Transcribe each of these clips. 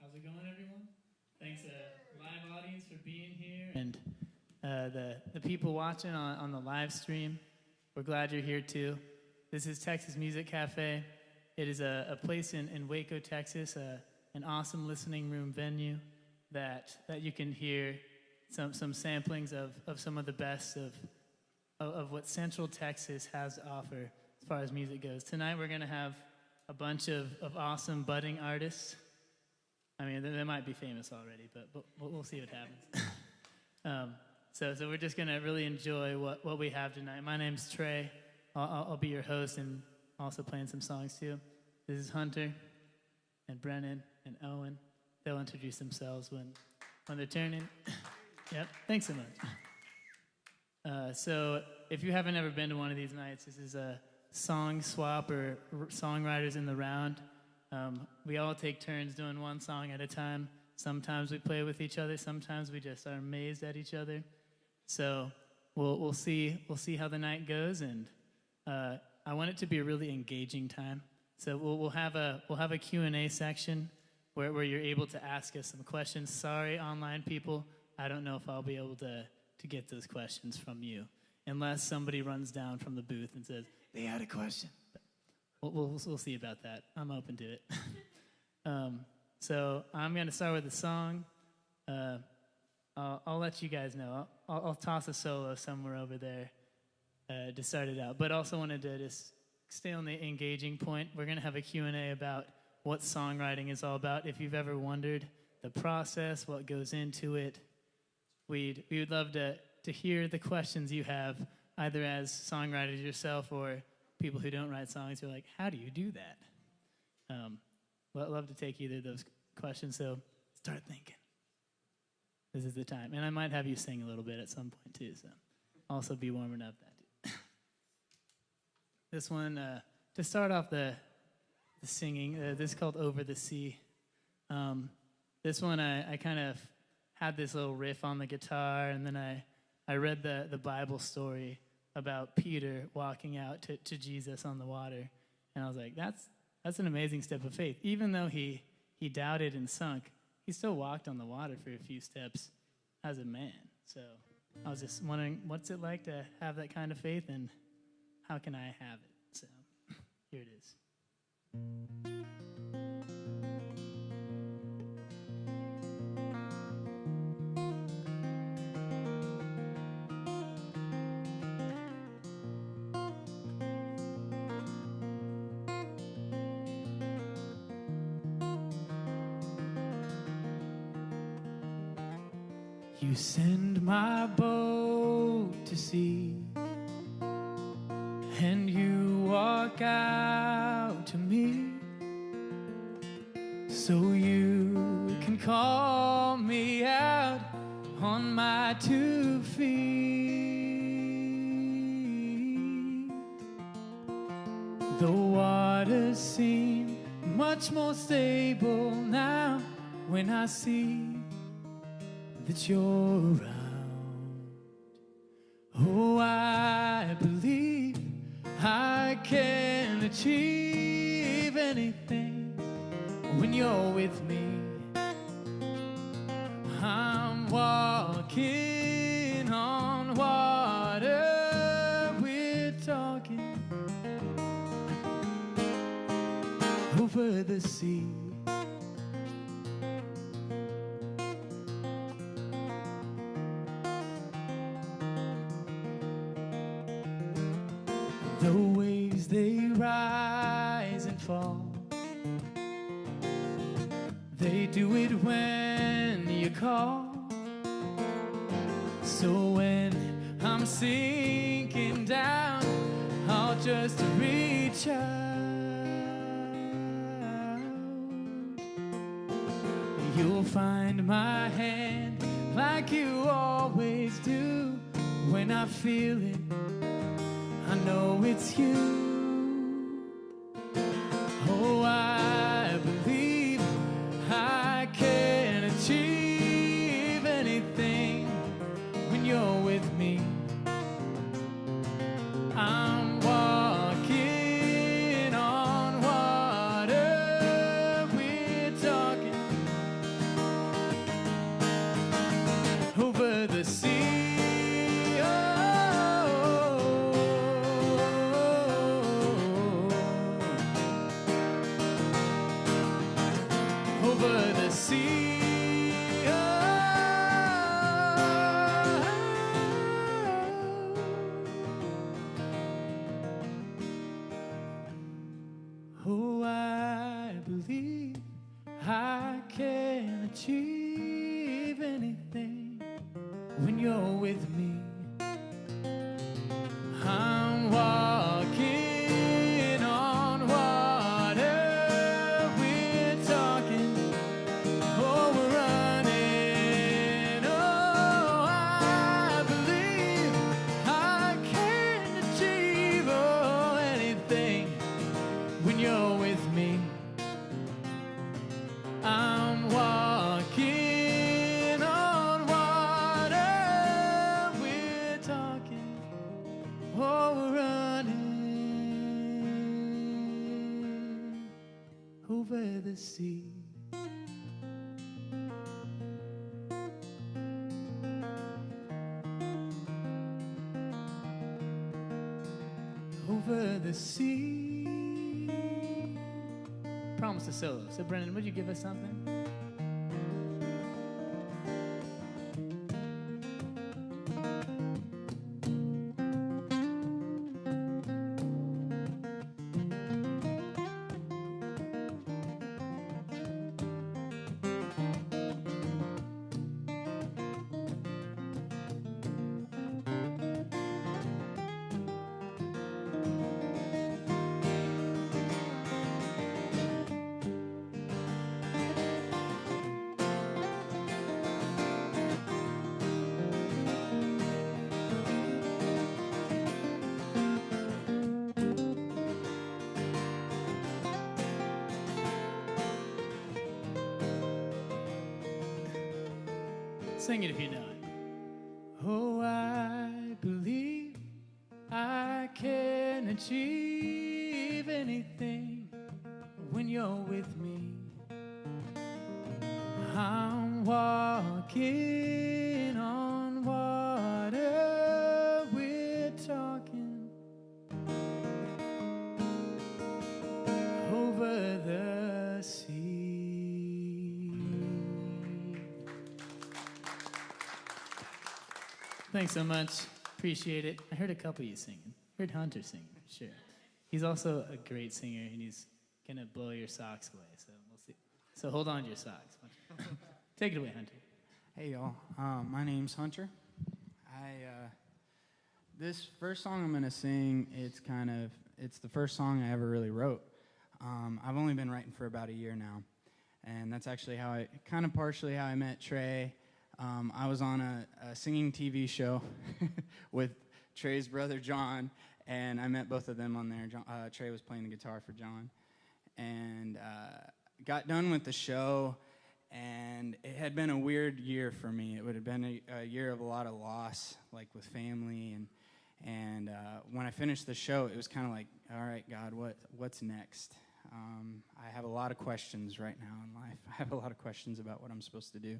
How's it going, everyone? Thanks, live audience, for being here, and the people watching on the live stream. We're glad you're here too. This is Texasmusiccafe. It is a place in Waco, Texas, an awesome listening room venue that you can hear some samplings of some of the best of what Central Texas has to offer as far as music goes. Tonight we're going to have a bunch of awesome budding artists. I mean, they might be famous already, but we'll see what happens. So we're just going to really enjoy what we have tonight. My name's Trey. I'll be your host and also playing some songs too. This is Hunter and Brennon and Owen. They'll introduce themselves when they're turning. Yep, thanks so much. So if you haven't ever been to one of these nights, this is a song swap or songwriters in the round. We all take turns doing one song at a time. Sometimes we play with each other. Sometimes we just are amazed at each other. So we'll see how the night goes, and I want it to be a really engaging time. So we'll have a Q&A section where you're able to ask us some questions. Sorry, online people, I don't know if I'll be able to get those questions from you, unless somebody runs down from the booth and says they had a question. But we'll see about that. I'm open to it. So I'm going to start with a song. I'll let you guys know. I'll toss a solo somewhere over there to start it out. But also wanted to just stay on the engaging point. We're going to have a Q&A about what songwriting is all about. If you've ever wondered the process, what goes into it, we would love to hear the questions you have, either as songwriters yourself or people who don't write songs who are like, how do you do that? Well, I'd love to take either of those questions, so start thinking. This is the time. And I might have you sing a little bit at some point, too, so also be warming up that, too. This one, to start off the singing, this is called Over the Sea. This one, I kind of had this little riff on the guitar, and then I read the Bible story about Peter walking out to Jesus on the water, and I was like, that's an amazing step of faith. Even though he doubted and sunk, he still walked on the water for a few steps as a man. So I was just wondering, what's it like to have that kind of faith, and how can I have it? So here it is. You send my boat to sea, and you walk out to me, so you can call me out on my 2 feet. The waters seem much more stable now when I see that you're around. Oh, I believe I can achieve anything when you're with me. I'm walking on water, we're talking over the sea. The waves, they rise and fall. They do it when you call. So when I'm sinking down, I'll just reach out. You'll find my hand like you always do. When I feel it, I know it's you. Oh, I believe I can achieve anything when you're with me. I'm walking on water, we're talking when you're with me. I'm walking on water, we're talking, oh, we're running. Oh, I believe I can achieve anything when you're with me. I'm walking on water, we're talking, oh, we're running over the sea. Over the sea. Promise a solo. So, Brennan, would you give us something? Sing it if you know it. Oh, I believe I can achieve anything when you're with me. I'm walking on water, we're talking over the sea. Thanks so much. Appreciate it. I heard a couple of you singing. Heard Hunter singing, sure. He's also a great singer, and he's going to blow your socks away, so we'll see. So hold on to your socks. Take it away, Hunter. Hey, y'all. My name's Hunter. This first song I'm going to sing, it's the first song I ever really wrote. I've only been writing for about a year now, and that's actually partially how I met Trey. I was on a singing TV show with Trey's brother, John, and I met both of them on there. Trey was playing the guitar for John, and got done with the show, and it had been a weird year for me. It would have been a year of a lot of loss, like with family, and when I finished the show, it was kind of like, all right, God, what's next? I have a lot of questions right now in life. I have a lot of questions about what I'm supposed to do.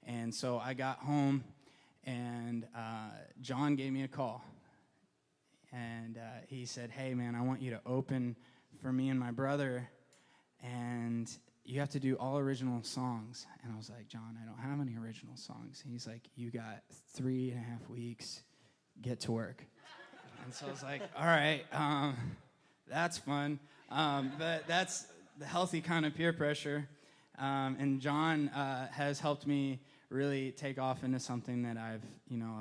And so I got home, and John gave me a call. And he said, hey, man, I want you to open for me and my brother, and you have to do all original songs. And I was like, John, I don't have any original songs. And he's like, you got 3.5 weeks. Get to work. And so I was like, all right, that's fun. But that's the healthy kind of peer pressure. And John has helped me really take off into something that I've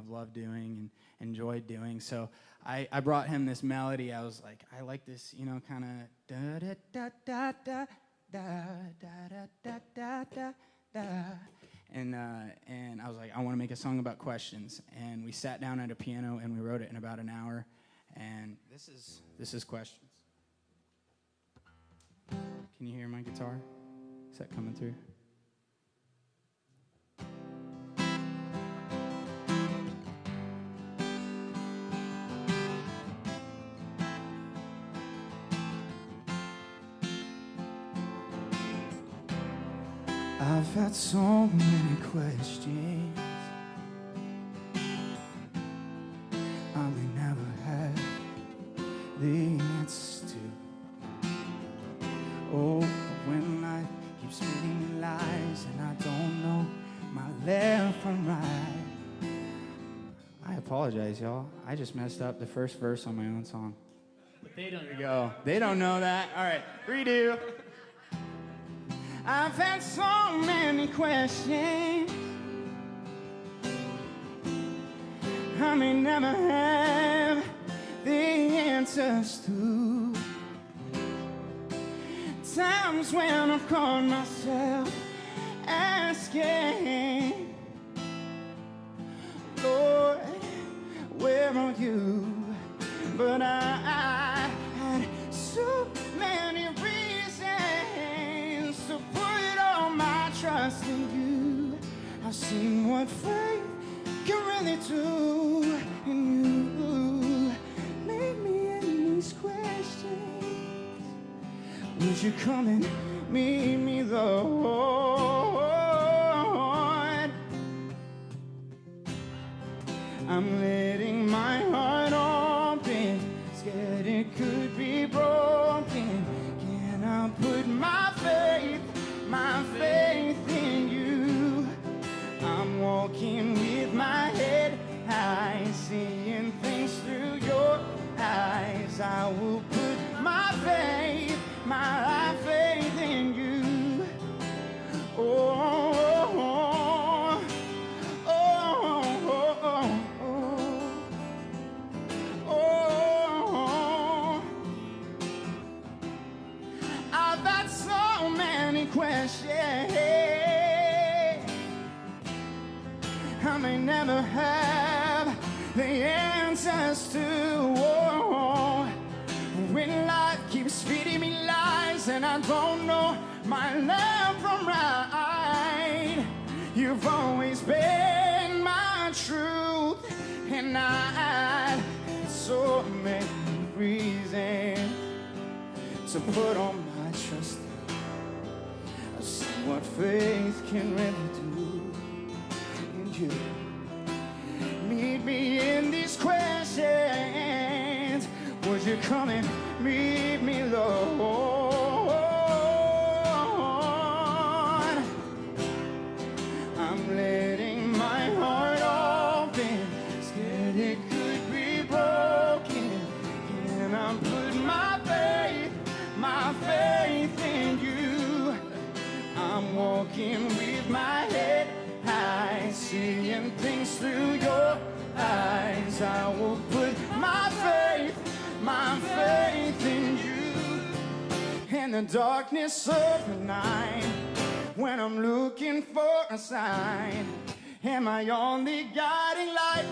loved doing and enjoyed doing. So I brought him this melody. I was like, I like this, kind of da da da da da da da da da da da. And I was like, I want to make a song about questions. And we sat down at a piano and we wrote it in about an hour. And this is questions. Can you hear my guitar? Is that coming through? I've had so many questions I may never have the answers to. Oh, when life keeps spinning lies and I don't know my left from right. I apologize, y'all. I just messed up the first verse on my own song. But they don't Go. They don't know that. All right, redo. I've had so many questions I may never have the answers to. Times when I've caught myself asking, Lord, where are you? But I had so many reasons to put all my trust in you. I've seen what faith can really do, and you made me in these questions. Would you come and meet me, Lord? I'm letting my heart open, scared it could be broken. Can I put my faith in you? I'm walking with my head high, seeing things through your eyes. I will put my faith in you. Oh, oh, oh, oh, oh, oh. I've had so many questions I may never have the answers to. Oh, when life keeps feeding me lies and I don't know my left from right, you've always been my truth, and I had so many reasons to put all my trust in. I've seen what faith can really do, and you meet me in these questions. Would you come and meet me, Lord? I'm letting my heart open, scared it could be broken. Can I put my faith in you? I'm walking with my head high, seeing things through your eyes. I will put my faith in you. In the darkness of the night, when I'm looking for a sign, and my only guiding light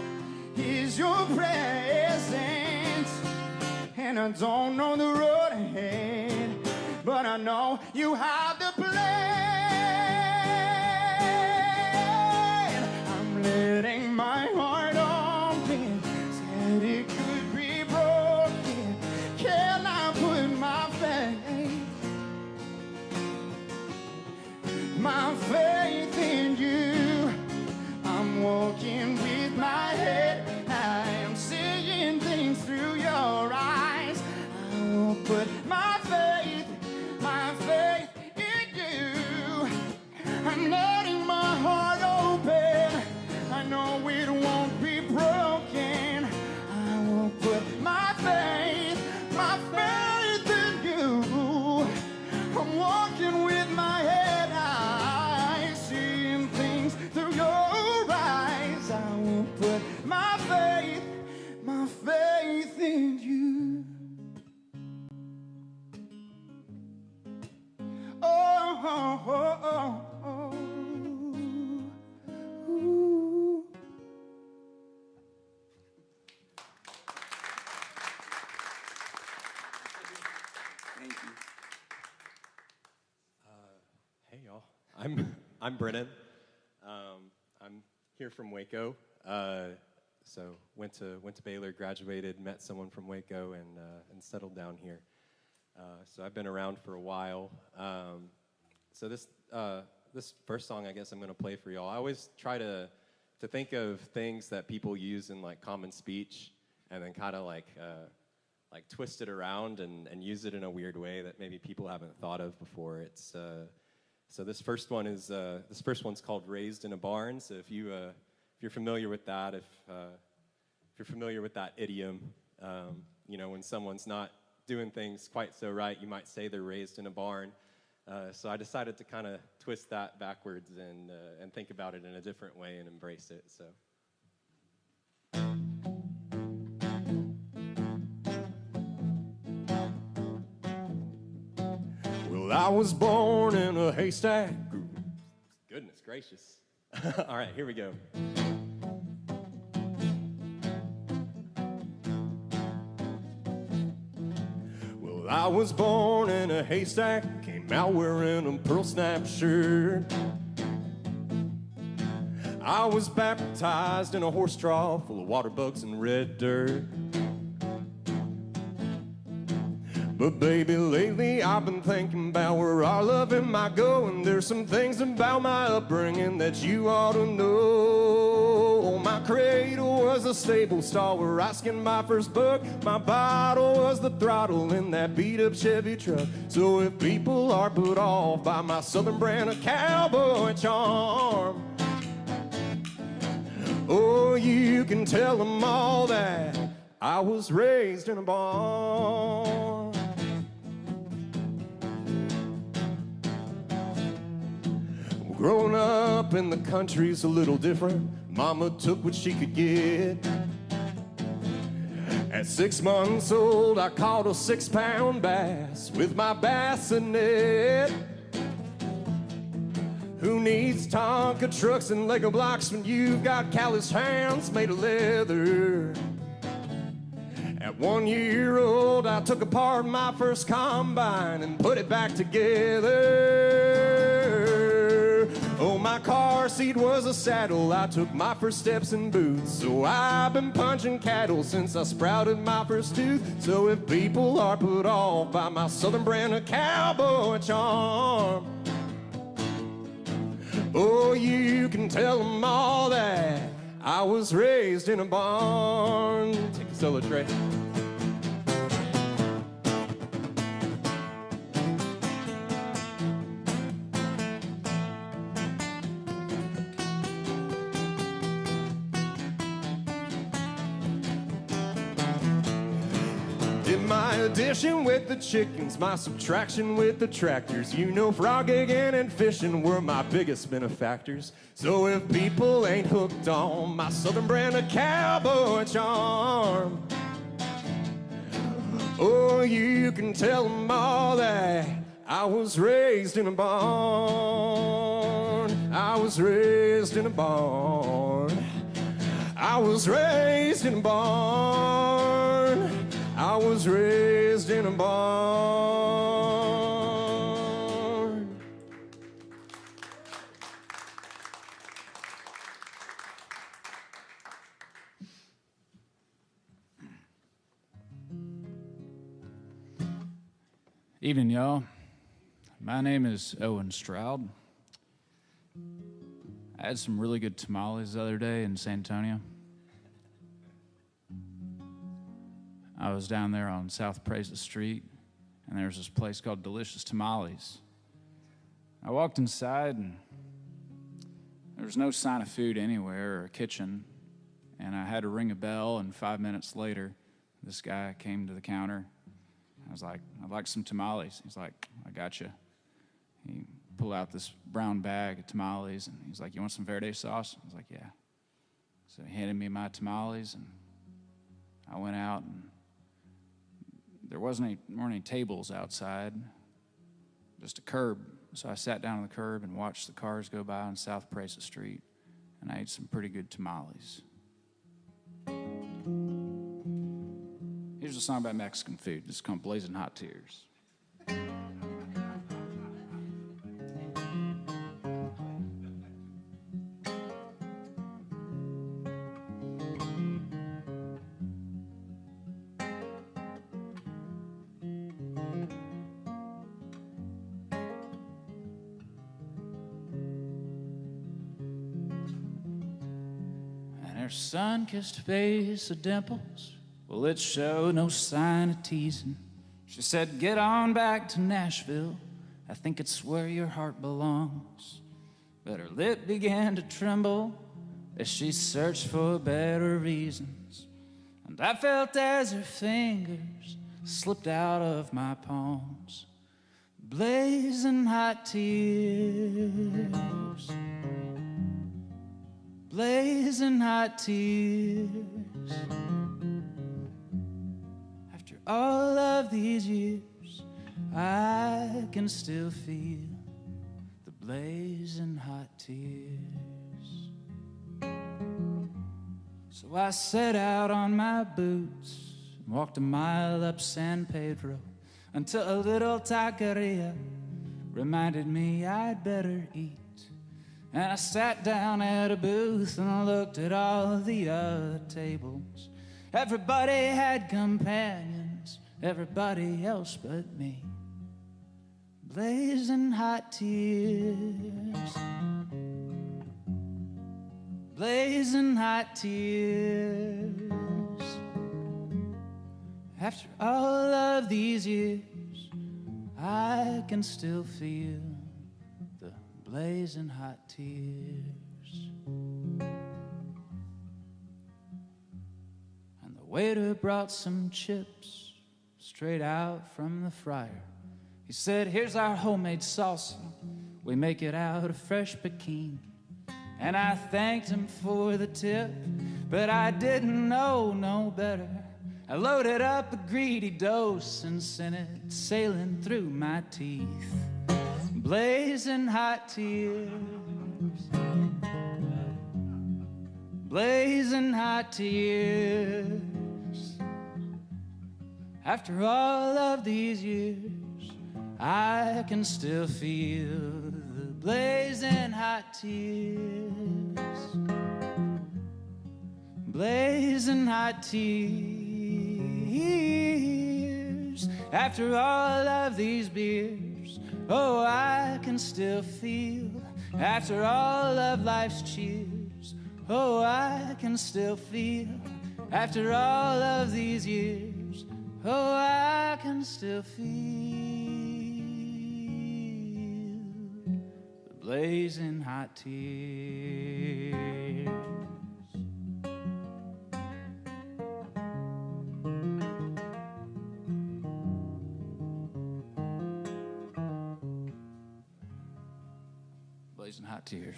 is your presence. And I don't know the road ahead, but I know you have the plan. I'm letting my heart open, scared it could be broken. Can I put my faith in you? I'm walking with my head high, I'm seeing things through your eyes. I will put my faith in you. I'm letting my heart open, I know it won't be broken. I will put my faith in you. I'm walking with my head high, seeing things through your eyes. I will put my faith in you. Oh, oh, oh, oh, oh. Ooh. Thank you. Hey y'all, I'm Brennon. I'm here from Waco. So went to Baylor, graduated, met someone from Waco, and settled down here. So I've been around for a while. So this first song, I guess I'm gonna play for y'all. I always try to think of things that people use in like common speech, and then kind of like twist it around and use it in a weird way that maybe people haven't thought of before. It's so this first one's called "Raised in a Barn." So if you're familiar with that, if you're familiar with that idiom, you know, when someone's not doing things quite so right, you might say they're raised in a barn. So I decided to kind of twist that backwards and think about it in a different way and embrace it. So. Well, I was born in a haystack. Goodness gracious. All right, here we go. Well, I was born in a haystack, came out wearing a pearl snap shirt. I was baptized in a horse trough full of water bugs and red dirt. But baby, lately I've been thinking about where our loving might go, and there's some things about my upbringing that you ought to know. My cradle was a stable stall where I skinned my first buck. My bottle was the throttle in that beat-up Chevy truck. So if people are put off by my southern brand of cowboy charm, oh, you can tell them all that I was raised in a barn. Growing up in the country's a little different. Mama took what she could get. At 6 months old, I caught a 6-pound bass with my bassinet. Who needs Tonka trucks and Lego blocks when you've got calloused hands made of leather? At 1 year old, I took apart my first combine and put it back together. Oh, my car seat was a saddle. I took my first steps in boots. So I've been punching cattle since I sprouted my first tooth. So if people are put off by my southern brand of cowboy charm, oh, you can tell them all that I was raised in a barn. Take a solo, Trey. My addition with the chickens, my subtraction with the tractors. You know, frog gigging and fishing were my biggest benefactors. So if people ain't hooked on my southern brand of cowboy charm, oh, you can tell them all that I was raised in a barn. I was raised in a barn. I was raised in a barn. I was raised in a barn. Evening, y'all. My name is Owen Stroud. I had some really good tamales the other day in San Antonio. I was down there on South Praises Street, and there was this place called Delicious Tamales. I walked inside, and there was no sign of food anywhere or a kitchen, and I had to ring a bell, and 5 minutes later, this guy came to the counter. I was like, I'd like some tamales. He's like, I got you. He pulled out this brown bag of tamales, and he's like, you want some verde sauce? I was like, yeah. So he handed me my tamales, and I went out, and there weren't any tables outside, just a curb. So I sat down on the curb and watched the cars go by on South Praises Street, and I ate some pretty good tamales. Here's a song about Mexican food. It's called Blazing Hot Tears. Her sun-kissed face of dimples, well, it showed no sign of teasing. She said, get on back to Nashville. I think it's where your heart belongs. But her lip began to tremble as she searched for better reasons. And I felt as her fingers slipped out of my palms. Blazing hot tears. Blazing hot tears. After all of these years, I can still feel the blazing hot tears. So I set out on my boots and walked a mile up San Pedro until a little taqueria reminded me I'd better eat. And I sat down at a booth and I looked at all the other tables. Everybody had companions, everybody else but me. Blazing hot tears, blazing hot tears. After all of these years, I can still feel the blazing hot tears. And the waiter brought some chips straight out from the fryer. He said, here's our homemade salsa. We make it out of fresh Pekin. And I thanked him for the tip, but I didn't know no better. I loaded up a greedy dose and sent it sailing through my teeth. Blazing hot tears, blazing hot tears. After all of these years, I can still feel the blazing hot tears, blazing hot tears. After all of these beers, oh, I can still feel. After all of life's cheers, oh, I can still feel. After all of these years, oh, I can still feel the blazing hot tears. Blazing hot tears.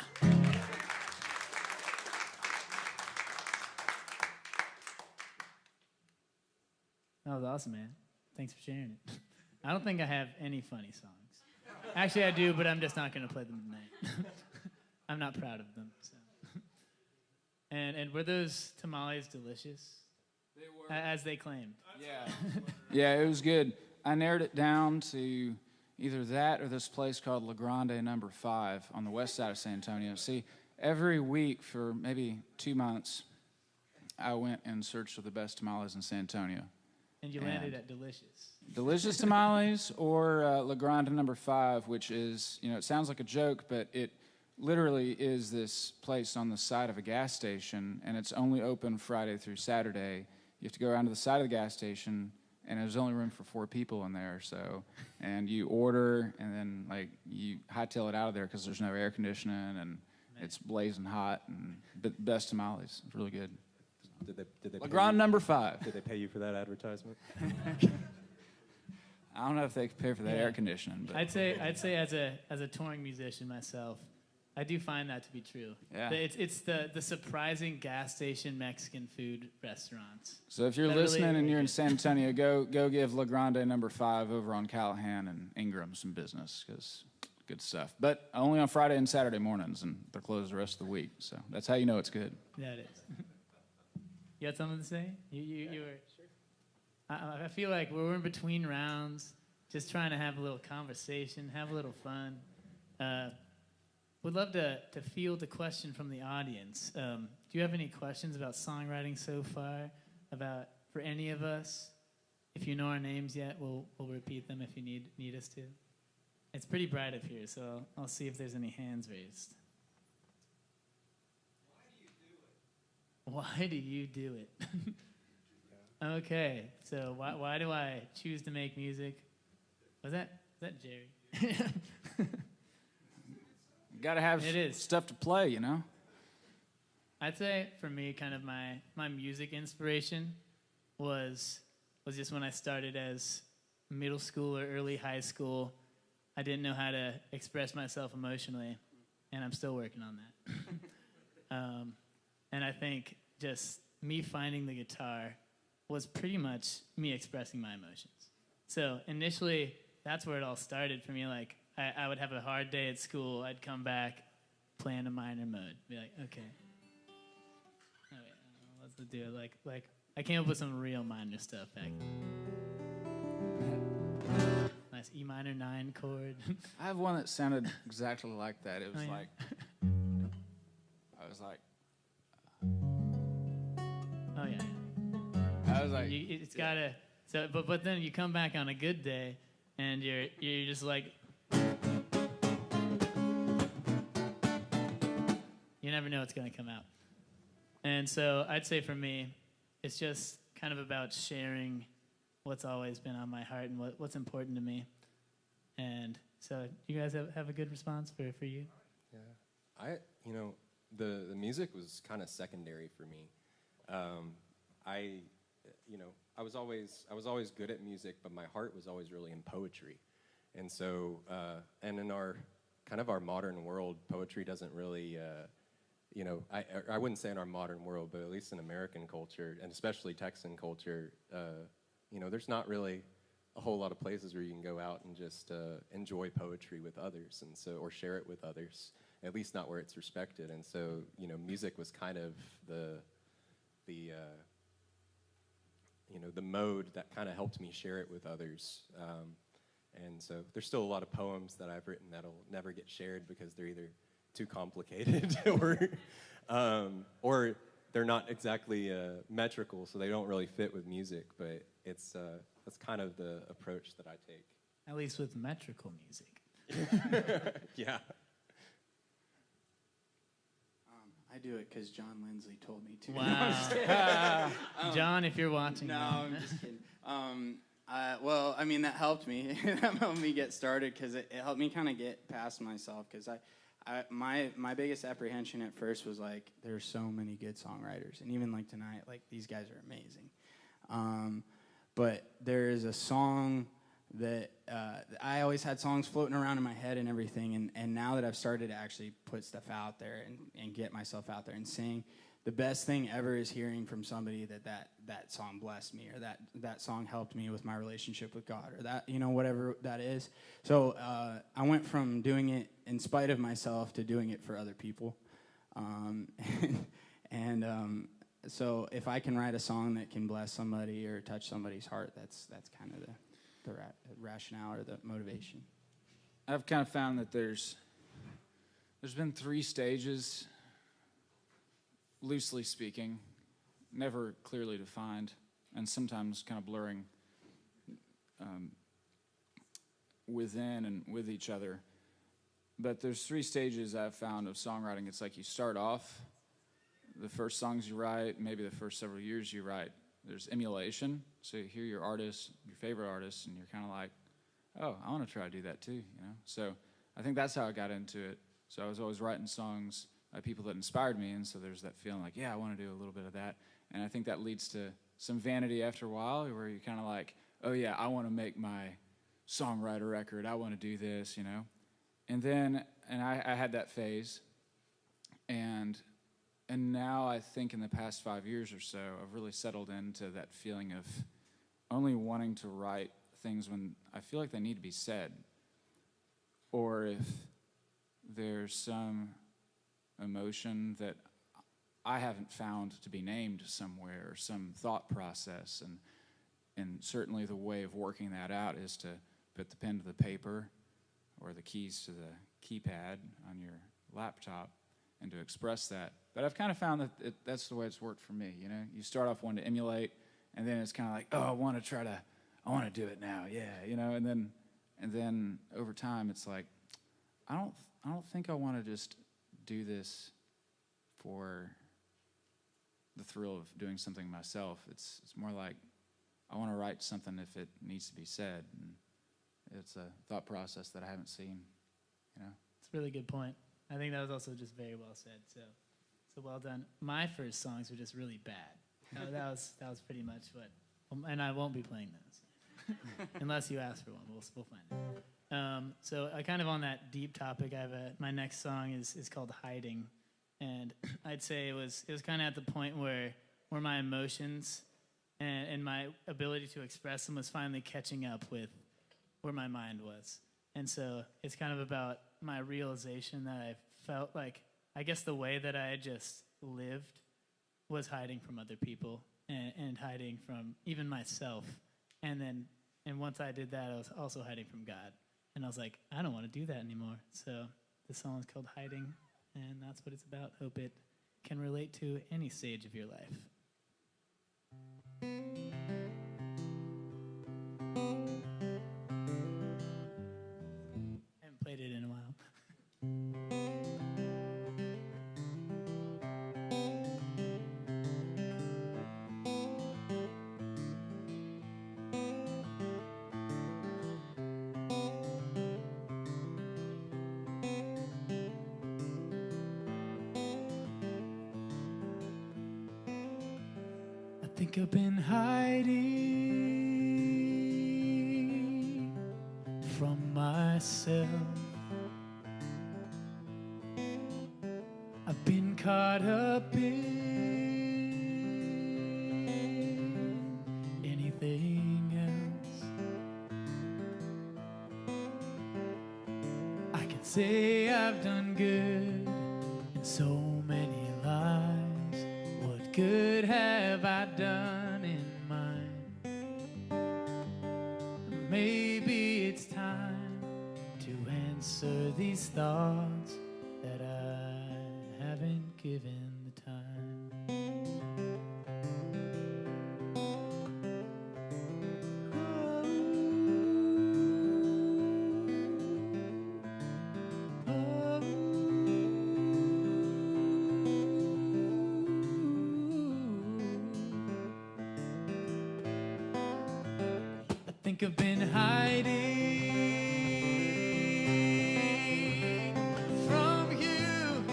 That was awesome, man. Thanks for sharing it. I don't think I have any funny songs. Actually, I do, but I'm just not going to play them tonight. I'm not proud of them. So. And were those tamales delicious? They were. As they claimed. Yeah. Yeah, it was good. I narrowed it down to either that or this place called La Grande Number 5 on the west side of San Antonio. See, every week for maybe 2 months, I went and searched for the best tamales in San Antonio. And you landed at Delicious. Delicious tamales or La Grande Number 5, which is, you know, it sounds like a joke, but it literally is this place on the side of a gas station, and it's only open Friday through Saturday. You have to go around to the side of the gas station, and there's only room for 4 people in there, so, and you order, and then, like, you hightail it out of there because there's no air conditioning, and it's blazing hot, and best tamales. It's really good. Did they La Grande Number 5. Did they pay you for that advertisement? I don't know if they could pay for that air conditioning, but I'd say as a touring musician myself, I do find that to be true. Yeah. It's the surprising gas station Mexican food restaurants. So if you're that listening really and you're in San Antonio, go give La Grande Number 5 over on Callahan and Ingram some business, because good stuff. But only on Friday and Saturday mornings, and they're closed the rest of the week. So that's how you know it's good. That is. You had something to say? You were. I feel like we're in between rounds, just trying to have a little conversation, have a little fun. Would love to field a question from the audience. Do you have any questions about songwriting so far? For any of us? If you know our names yet, we'll repeat them if you need us to. It's pretty bright up here, so I'll see if there's any hands raised. Why do you do it? Okay, so why do I choose to make music? Was that Jerry? You got to have stuff to play, you know? I'd say for me, kind of my music inspiration was just when I started as middle school or early high school. I didn't know how to express myself emotionally, and I'm still working on that. And I think just me finding the guitar was pretty much me expressing my emotions. So initially, that's where it all started for me. Like, I would have a hard day at school. I'd come back, play in a minor mode. Be like, okay. Oh, wait, let's do it. Like I came up with some real minor stuff back then. Nice E minor 9 chord. I have one that sounded exactly like that. It was Oh, yeah. like, I was like, Oh yeah. I was like, It's gotta. So, but then you come back on a good day, and you're just like, you never know what's gonna come out. And so I'd say for me, it's just kind of about sharing what's always been on my heart and what's important to me. And so, you guys have a good response for you? Yeah, the music was kind of secondary for me. I was always good at music, but my heart was always really in poetry. And so, and in our modern world, poetry doesn't really, I wouldn't say in our modern world, but at least in American culture, and especially Texan culture, there's not really a whole lot of places where you can go out and just enjoy poetry with others, and so, or share it with others, at least not where it's respected. And so, music was kind of the mode that kind of helped me share it with others. And so there's still a lot of poems that I've written that'll never get shared because they're either too complicated or they're not exactly metrical, so they don't really fit with music. But that's kind of the approach that I take. At least with metrical music. Yeah. I do it because John Lindsley told me to. Wow. John, if you're watching. No, I'm just kidding. Well, I mean, that helped me. That helped me get started because it helped me kind of get past myself. Because my biggest apprehension at first was like, there's so many good songwriters, and even like tonight, like these guys are amazing. But there is a song that I always had songs floating around in my head and everything, and now that I've started to actually put stuff out there and get myself out there and sing, the best thing ever is hearing from somebody that song blessed me, or that song helped me with my relationship with God, or that, whatever that is. So I went from doing it in spite of myself to doing it for other people. So if I can write a song that can bless somebody or touch somebody's heart, that's kind of the rationale or the motivation. I've kind of found that there's been 3 stages, loosely speaking, never clearly defined, and sometimes kind of blurring within and with each other. But there's 3 stages I've found of songwriting. It's like you start off, the first songs you write, maybe the first several years you write, there's emulation. So you hear your artists, your favorite artists, and you're kind of like, oh, I want to try to do that too, So I think that's how I got into it. So I was always writing songs by people that inspired me, and so there's that feeling like, yeah, I want to do a little bit of that. And I think that leads to some vanity after a while, where you're kind of like, oh yeah, I want to make my songwriter record. I want to do this, And then, I had that phase, and now I think in the past 5 years or so, I've really settled into that feeling of only wanting to write things when I feel like they need to be said, or if there's some emotion that I haven't found to be named somewhere, or some thought process, and certainly the way of working that out is to put the pen to the paper or the keys to the keypad on your laptop and to express that. But I've kind of found that that's the way it's worked for me, You start off wanting to emulate, and then it's kind of like, oh, I want to do it now, yeah, and then over time it's like, I don't think I want to just do this for the thrill of doing something myself. It's more like I want to write something if it needs to be said, and it's a thought process that I haven't seen, It's a really good point. I think that was also just very well said. So well done. My first songs were just really bad. That was pretty much what, and I won't be playing those unless you ask for one. We'll find it. So kind of on that deep topic, my next song is called "Hiding," and I'd say it was kind of at the point where my emotions and my ability to express them was finally catching up with where my mind was. And so it's kind of about my realization that I felt like, I guess the way that I had just lived was hiding from other people and hiding from even myself. And once I did that, I was also hiding from God. And I was like, I don't want to do that anymore. So the song is called Hiding, and that's what it's about. Hope it can relate to any stage of your life. I haven't played it in a while. I think I've been hiding from myself. I've been caught up in anything else. I can say I've done good in so many lives. What good have I done in mine? Maybe it's time to answer these thoughts that I haven't given the time. I think I've been hiding from you.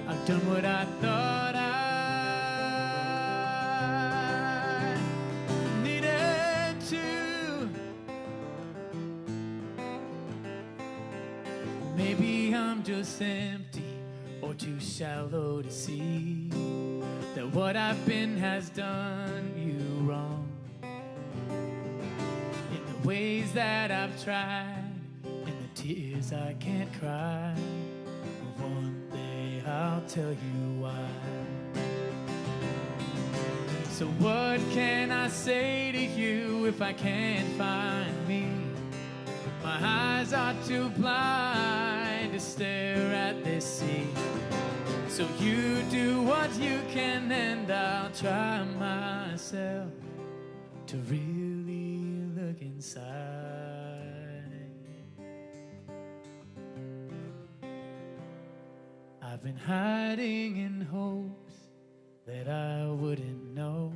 I've done what I thought I needed to. Maybe I'm just empty or too shallow to see that what I've been has done you wrong. In the ways that I've tried, in the tears I can't cry, one day I'll tell you why. So what can I say to you if I can't find me? My eyes are too blind to stare at this sea. So you do what you can and I'll try myself to really look inside. I've been hiding in hopes that I wouldn't know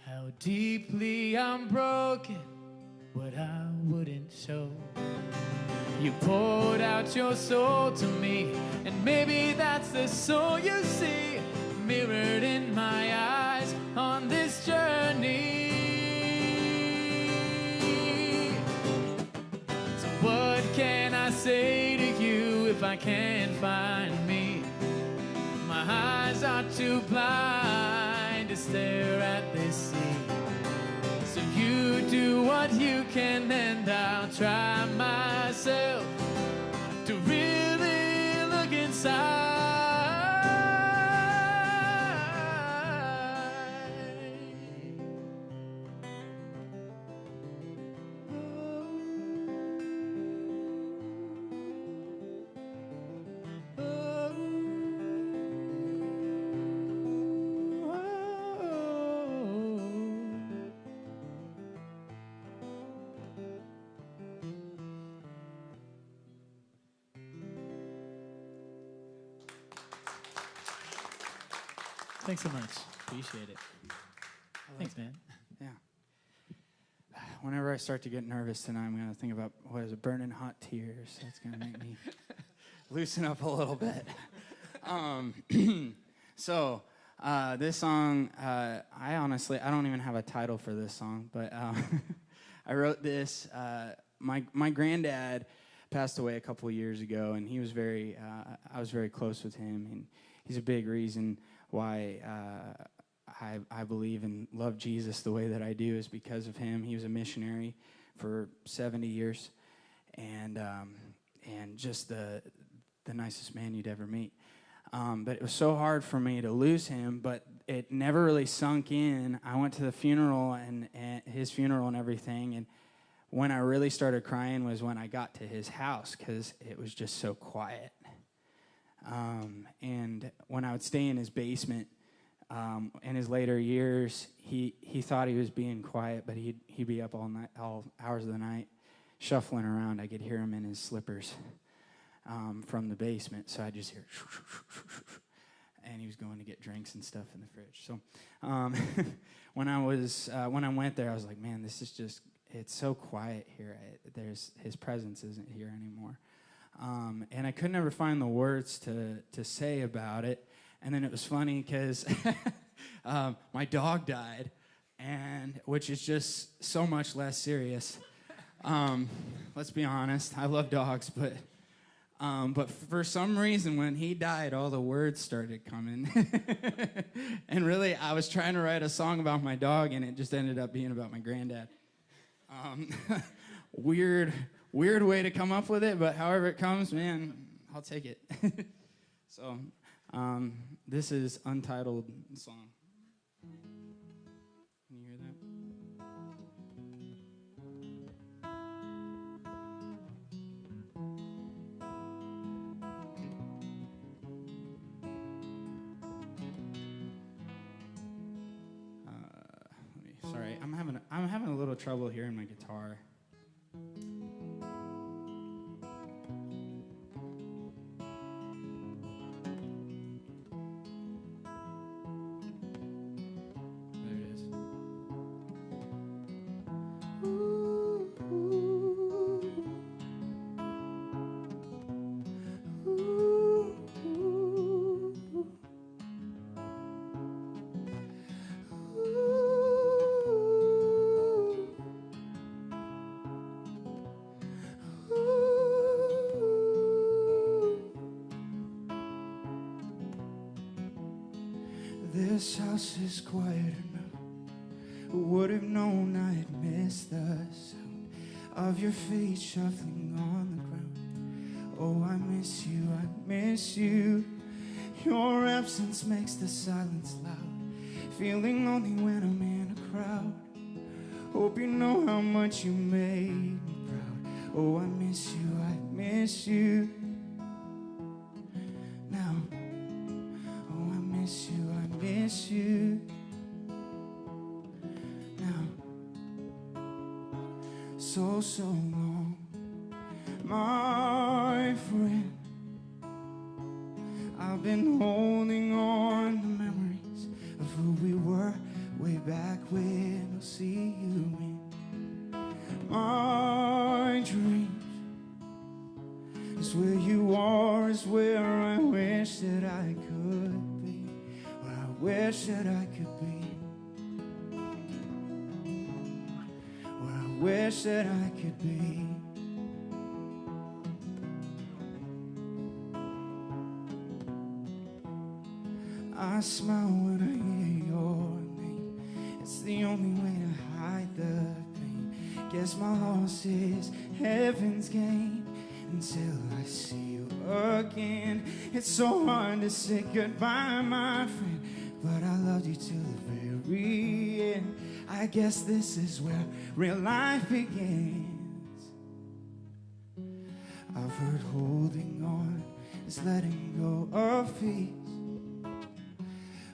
how deeply I'm broken, what I wouldn't show. You poured out your soul to me, and maybe that's the soul you see mirrored in my eyes on this journey. So what can I say to you if I can't find me? My eyes are too blind to stare at this sea. So you do what you can and I'll try myself to really look inside. Thanks so much. Appreciate it. Thanks, man. Yeah. Whenever I start to get nervous tonight, I'm going to think about, what is it, burning hot tears. That's going to make me loosen up a little bit. So this song, I don't even have a title for this song, but I wrote this. My granddad passed away a couple of years ago, and he was I was very close with him, and he's a big reason why I believe and love Jesus the way that I do is because of him. He was a missionary for 70 years, and just the nicest man you'd ever meet. But it was so hard for me to lose him, but it never really sunk in. I went to the funeral and his funeral and everything, and when I really started crying was when I got to his house, because it was just so quiet. And when I would stay in his basement, in his later years, he thought he was being quiet, but he'd be up all hours of the night, shuffling around. I could hear him in his slippers from the basement, so I just hear, and he was going to get drinks and stuff in the fridge. So when I went there, I was like, man, this is just, it's so quiet here. His presence isn't here anymore. And I could never find the words to say about it. And then it was funny because my dog died, and which is just so much less serious. Let's be honest, I love dogs, but for some reason when he died, all the words started coming. And really, I was trying to write a song about my dog, and it just ended up being about my granddad. Weird way to come up with it, but however it comes, man, I'll take it. So, this is Untitled Song. Can you hear that? Sorry, I'm having a little trouble hearing my guitar. There it is. This house is quiet enough. Who would have known I'd miss the sound of your feet shuffling on the ground? Oh, I miss you, I miss you. Your absence makes the silence loud. Feeling lonely when I'm in a crowd. Hope you know how much you made me proud. Oh, I miss you, I miss you. Now, oh, I miss you, I miss you. Now, so long, my friend. I've been holding on to memories of who we were way back when. I'll see you in my dreams. Is where you are, is where I wish that I could be, where I wish that I could be, where I wish that I could be. I smile when I hear your name. It's the only way to hide the pain. Guess my loss is heaven's gain until I see you again. It's so hard to say goodbye, my friend, but I loved you till the very end. I guess this is where real life begins. I've heard holding on is letting go of feet.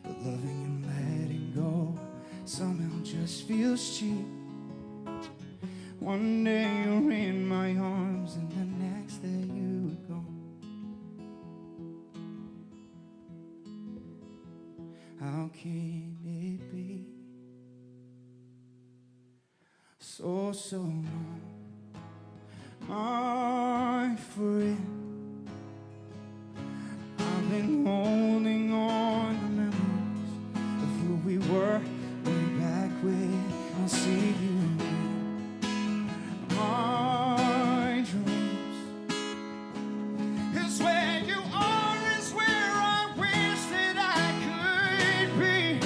But loving and letting go somehow just feels cheap. One day you're in my arms and the next day you were gone. How can it be so long, my friend? I've been holding on to memories of who we were way back when. I'll see you again. My dreams is where you are, is where I wish that I could be,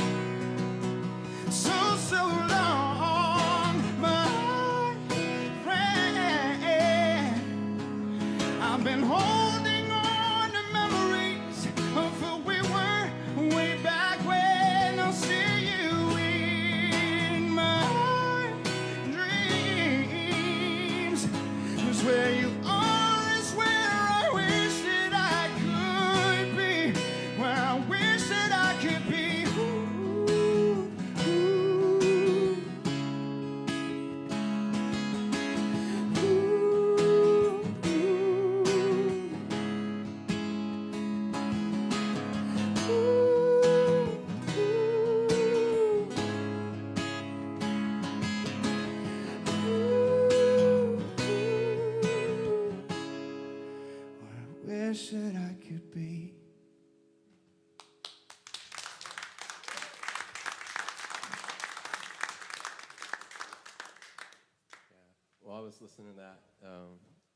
was listening to that.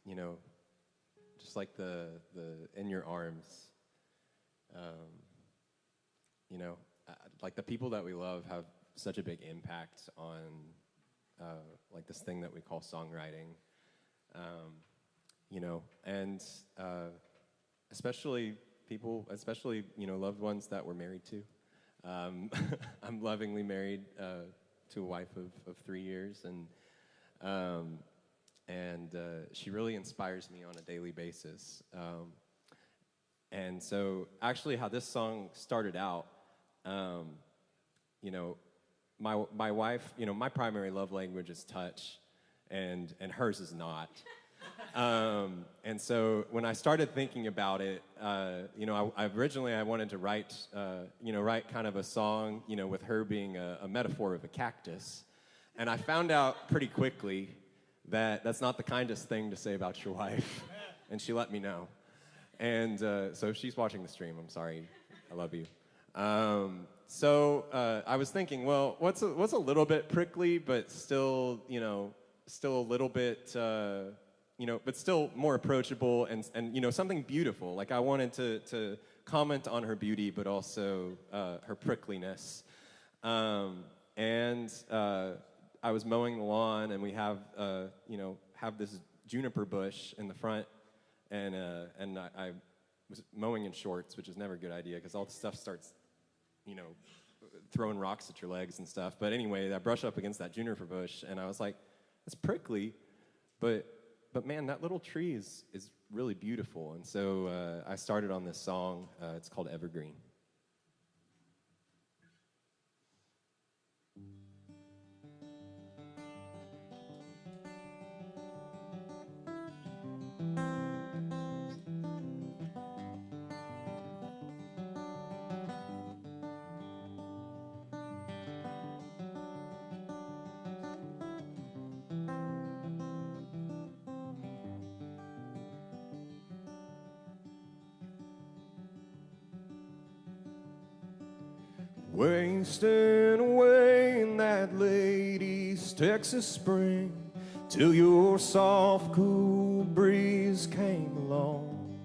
You know, just like the In Your Arms. You know, like the people that we love have such a big impact on like this thing that we call songwriting. You know, and especially people, especially, you know, loved ones that we're married to. I'm lovingly married to a wife of 3 years, and she really inspires me on a daily basis. And so actually how this song started out, you know, my wife, you know, my primary love language is touch, and hers is not. And so when I started thinking about it, you know, I originally wanted to write, you know, write kind of a song, you know, with her being a metaphor of a cactus. And I found out pretty quickly that that's not the kindest thing to say about your wife. And she let me know. And so if she's watching the stream, I'm sorry. I love you. So I was thinking, well, what's a little bit prickly, but still, you know, still a little bit, you know, but still more approachable and you know, something beautiful. Like I wanted to comment on her beauty, but also her prickliness. And I was mowing the lawn, and we have, you know, have this juniper bush in the front, and I was mowing in shorts, which is never a good idea because all the stuff starts, you know, throwing rocks at your legs and stuff. But anyway, I brushed up against that juniper bush, and I was like, it's prickly, but man, that little tree is really beautiful. And so I started on this song. It's called Evergreen. Wasting away in that late East Texas spring till your soft, cool breeze came along.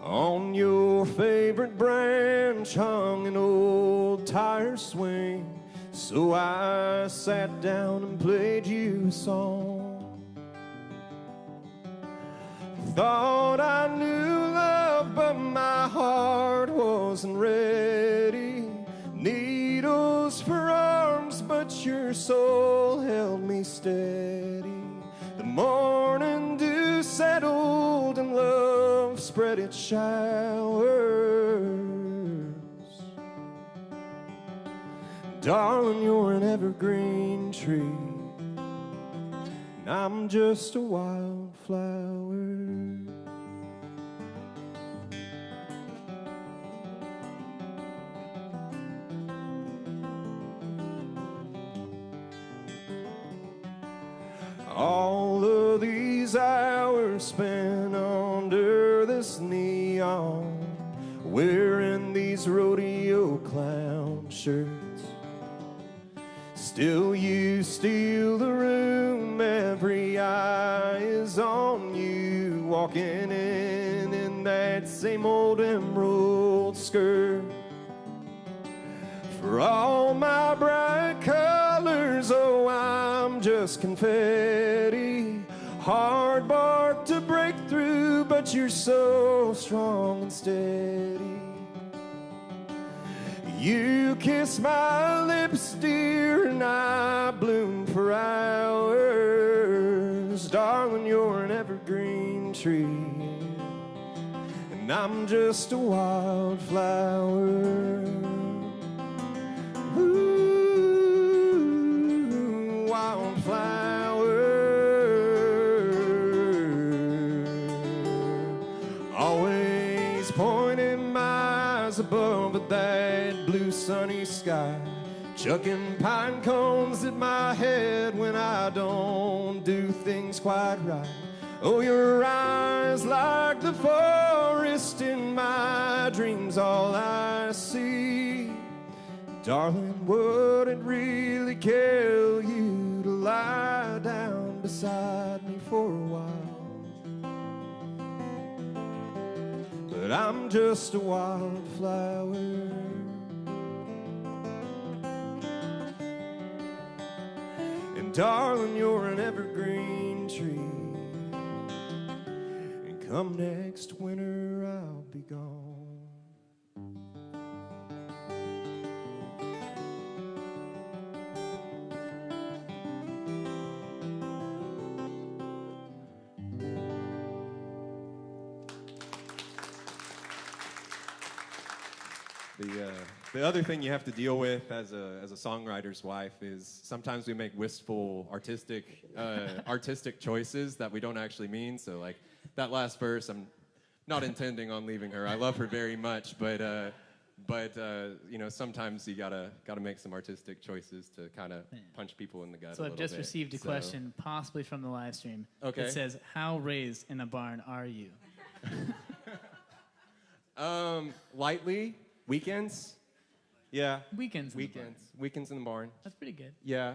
On your favorite branch hung an old tire swing, so I sat down and played you a song. Thought I knew love, but my heart wasn't ready. Needles for arms, but your soul held me steady. The morning dew settled and love spread its showers. Darling, you're an evergreen tree, and I'm just a wildflower. All of these hours spent under this neon, wearing these rodeo clown shirts. Still you steal the room, every eye is on you, walking in that same old emerald skirt. For all my bright colors, oh, I'm just confetti. Hard bark to break through, but you're so strong and steady. You kiss my lips, dear, and I bloom for hours. Darling, you're an evergreen tree, and I'm just a wildflower. Ooh, wildflower. Always pointing my eyes above at that blue sunny sky, chucking pine cones at my head when I don't do things quite right. Oh, your eyes like the forest in my dreams, all I see. Darling, would it really kill you to lie down beside me for a while. But I'm just a wildflower. And darling, you're an evergreen tree. And come next winter, I'll be gone. The other thing you have to deal with as a songwriter's wife is sometimes we make wistful artistic choices that we don't actually mean. So like that last verse, I'm not intending on leaving her. I love her very much, but you know, sometimes you gotta make some artistic choices to kind of punch people in the gut. So a I've little just bit. received a question, possibly from the live stream. Okay. It says, "How raised in a barn are you?" Lightly, weekends. Yeah. Weekends in the barn. Weekends in the barn. That's pretty good. Yeah.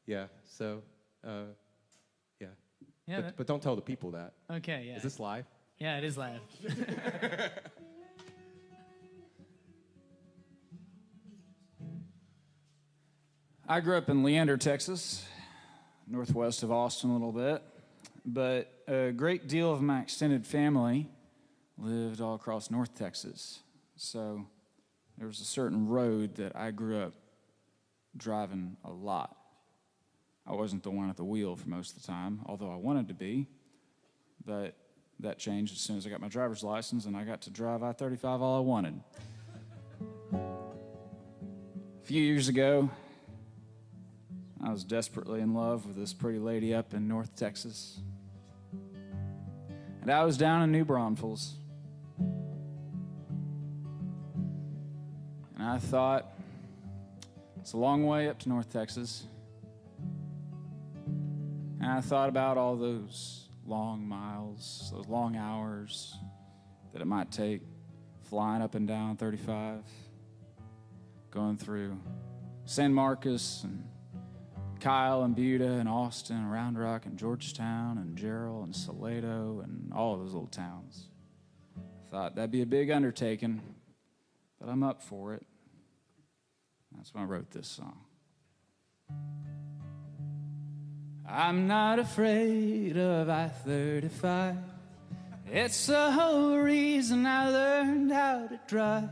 Yeah. So, yeah. Yeah. But don't tell the people that. Okay. Yeah. Is this live? Yeah, it is live. I grew up in Leander, Texas, northwest of Austin a little bit, but a great deal of my extended family lived all across North Texas. So there was a certain road that I grew up driving a lot. I wasn't the one at the wheel for most of the time, although I wanted to be, but that changed as soon as I got my driver's license and I got to drive I-35 all I wanted. A few years ago, I was desperately in love with this pretty lady up in North Texas. And I was down in New Braunfels. And I thought, it's a long way up to North Texas. And I thought about all those long miles, those long hours that it might take flying up and down 35, going through San Marcos and Kyle and Buda and Austin and Round Rock and Georgetown and Jarrell and Salado and all of those little towns. I thought that'd be a big undertaking, but I'm up for it. That's when I wrote this song. I'm not afraid of I-35. It's the whole reason I learned how to drive.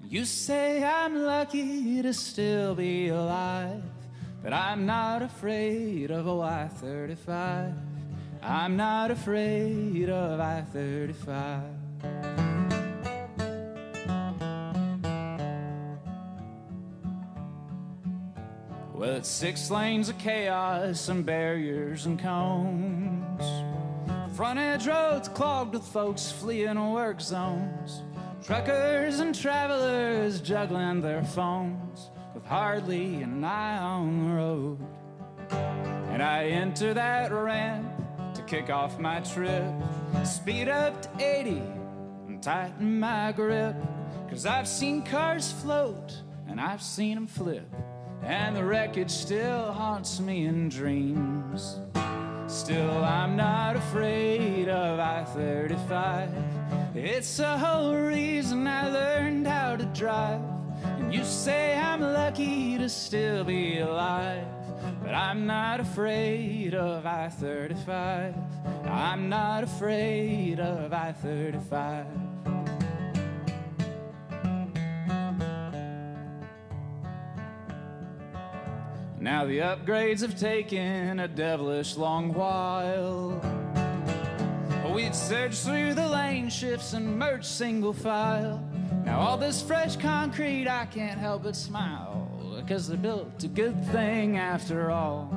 You say I'm lucky to still be alive, but I'm not afraid of I-35. I'm not afraid of I-35. Well, it's 6 lanes of chaos and barriers and cones. Frontage roads clogged with folks fleeing work zones. Truckers and travelers juggling their phones with hardly an eye on the road. And I enter that ramp to kick off my trip. Speed up to 80 and tighten my grip. 'Cause I've seen cars float and I've seen them flip. And the wreckage still haunts me in dreams. Still, I'm not afraid of I-35. It's the whole reason I learned how to drive. And you say I'm lucky to still be alive, but I'm not afraid of I-35. I'm not afraid of I-35. Now the upgrades have taken a devilish long while. We'd surge through the lane shifts and merge single file. Now all this fresh concrete, I can't help but smile, 'cause they built a good thing after all.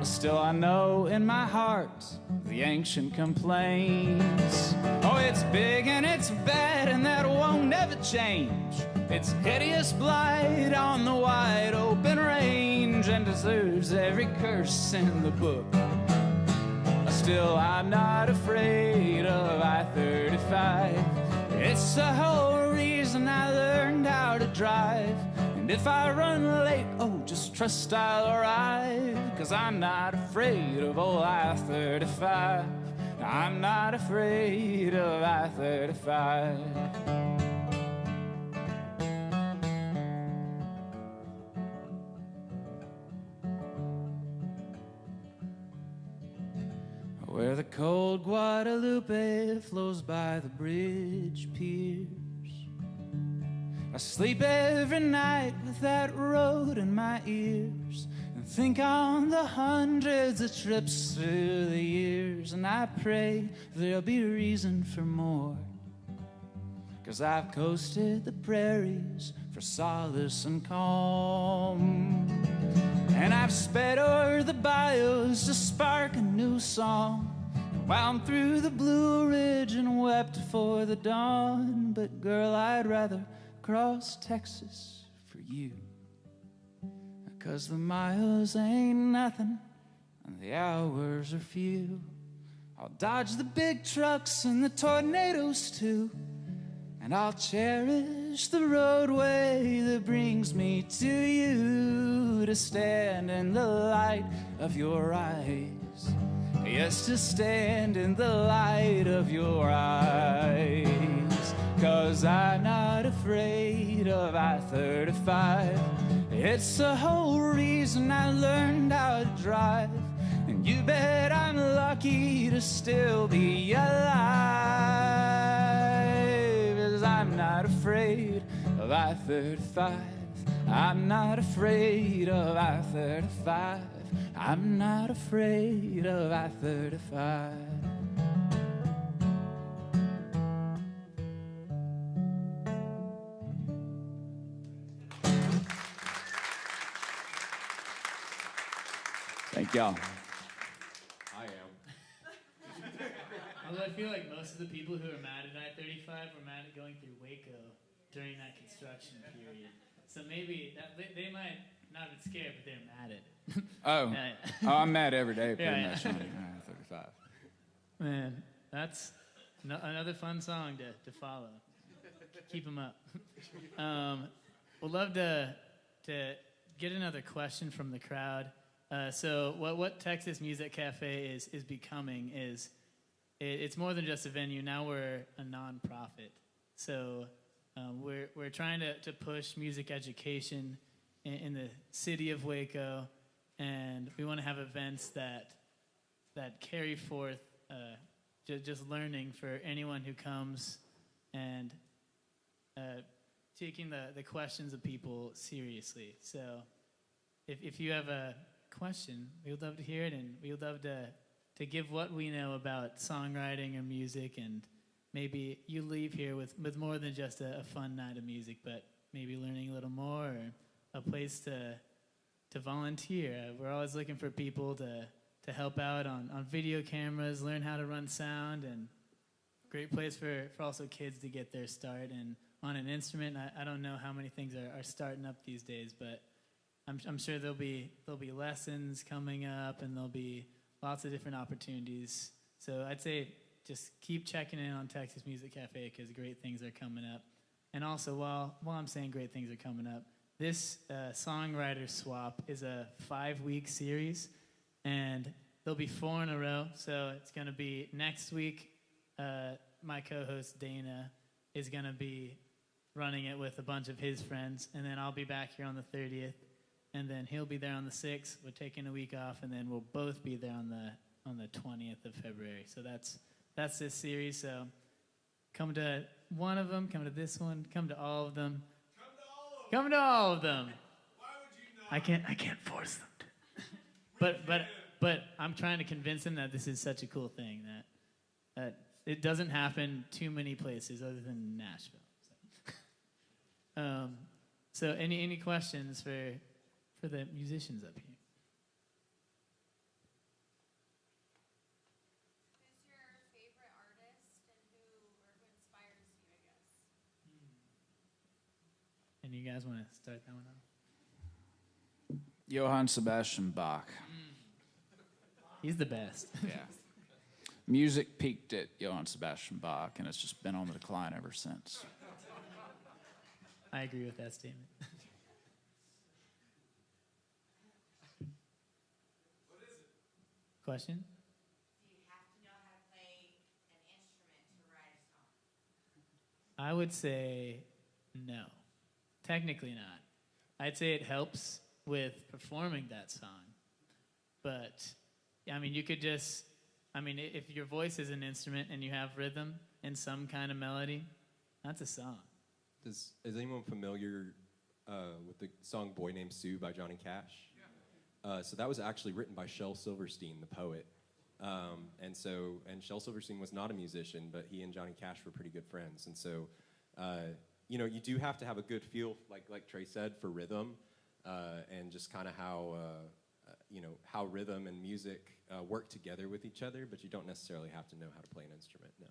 Still I know in my heart the ancient complaints. Oh, it's big and it's bad and that won't ever change. It's hideous blight on the wide open range and deserves every curse in the book. Still, I'm not afraid of I-35. It's the whole reason I learned how to drive. And And if I run late, oh, just trust I'll arrive. 'Cause I'm not afraid of old I-35. I'm not afraid of I-35. Where the cold Guadalupe flows by the bridge piers, I sleep every night with that road in my ears and think on the hundreds of trips through the years. And I pray there'll be reason for more, 'cause I've coasted the prairies for solace and calm. And I've sped o'er the bayous to spark a new song, and wound through the Blue Ridge and wept for the dawn. But girl, I'd rather cross Texas for you, 'cause the miles ain't nothing and the hours are few. I'll dodge the big trucks and the tornadoes too, and I'll cherish the roadway that brings me to you, to stand in the light of your eyes. Yes, to stand in the light of your eyes. 'Cause I'm not afraid of I-35. It's the whole reason I learned how to drive. And you bet I'm lucky to still be alive. 'Cause I'm not afraid of I-35. I'm not afraid of I-35. I'm not afraid of I-35. Thank y'all. I am. Although I feel like most of the people who are mad at I-35 were mad at going through Waco during that construction period. So maybe they might not have been scared, but they're mad at it. Oh, I'm mad every day pretty Yeah, much yeah. on I-35. Man, that's another fun song to follow. Keep them up. We'd love to get another question from the crowd. So what Texas Music Cafe is becoming is it's more than just a venue. Now we're a nonprofit. So we're trying to push music education in the city of Waco, and we want to have events that carry forth just learning for anyone who comes, and taking the questions of people seriously. So if you have a question, we would love to hear it, and we would love to give what we know about songwriting or music, and maybe you leave here with more than just a fun night of music, but maybe learning a little more, or a place to volunteer. We're always looking for people to help out on video cameras, learn how to run sound, and great place for also kids to get their start. And on an instrument, I don't know how many things are starting up these days, but I'm sure there'll be lessons coming up, and there'll be lots of different opportunities. So I'd say just keep checking in on Texas Music Cafe, because great things are coming up. And also, while I'm saying great things are coming up, this Songwriter Swap is a 5-week series, and there'll be 4 in a row. So it's going to be next week. My co-host Dana is going to be running it with a bunch of his friends, and then I'll be back here on the 30th, and then he'll be there on the 6th. We're taking a week off, and then we'll both be there on the 20th of February. So that's this series. So come to one of them, come to this one, come to all of them. Come to all of them. Why would you not? I can't force them to. but I'm trying to convince them that this is such a cool thing, that it doesn't happen too many places other than Nashville. So any questions for the musicians up here? Who's your favorite artist, and who inspires you, I guess? And you guys want to start that one off? Johann Sebastian Bach. He's the best. Yeah. Music peaked at Johann Sebastian Bach, and it's just been on the decline ever since. I agree with that statement. Question? Do you have to know how to play an instrument to write a song? I would say no. Technically not. I'd say it helps with performing that song. But, I mean, you could just, I mean, if your voice is an instrument and you have rhythm and some kind of melody, that's a song. Is anyone familiar with the song Boy Named Sue by Johnny Cash? Yeah. So that was actually written by Shel Silverstein, the poet. And Shel Silverstein was not a musician, but he and Johnny Cash were pretty good friends. And so, you do have to have a good feel, like Trey said, for rhythm, and just kind of how rhythm and music work together with each other, but you don't necessarily have to know how to play an instrument, no.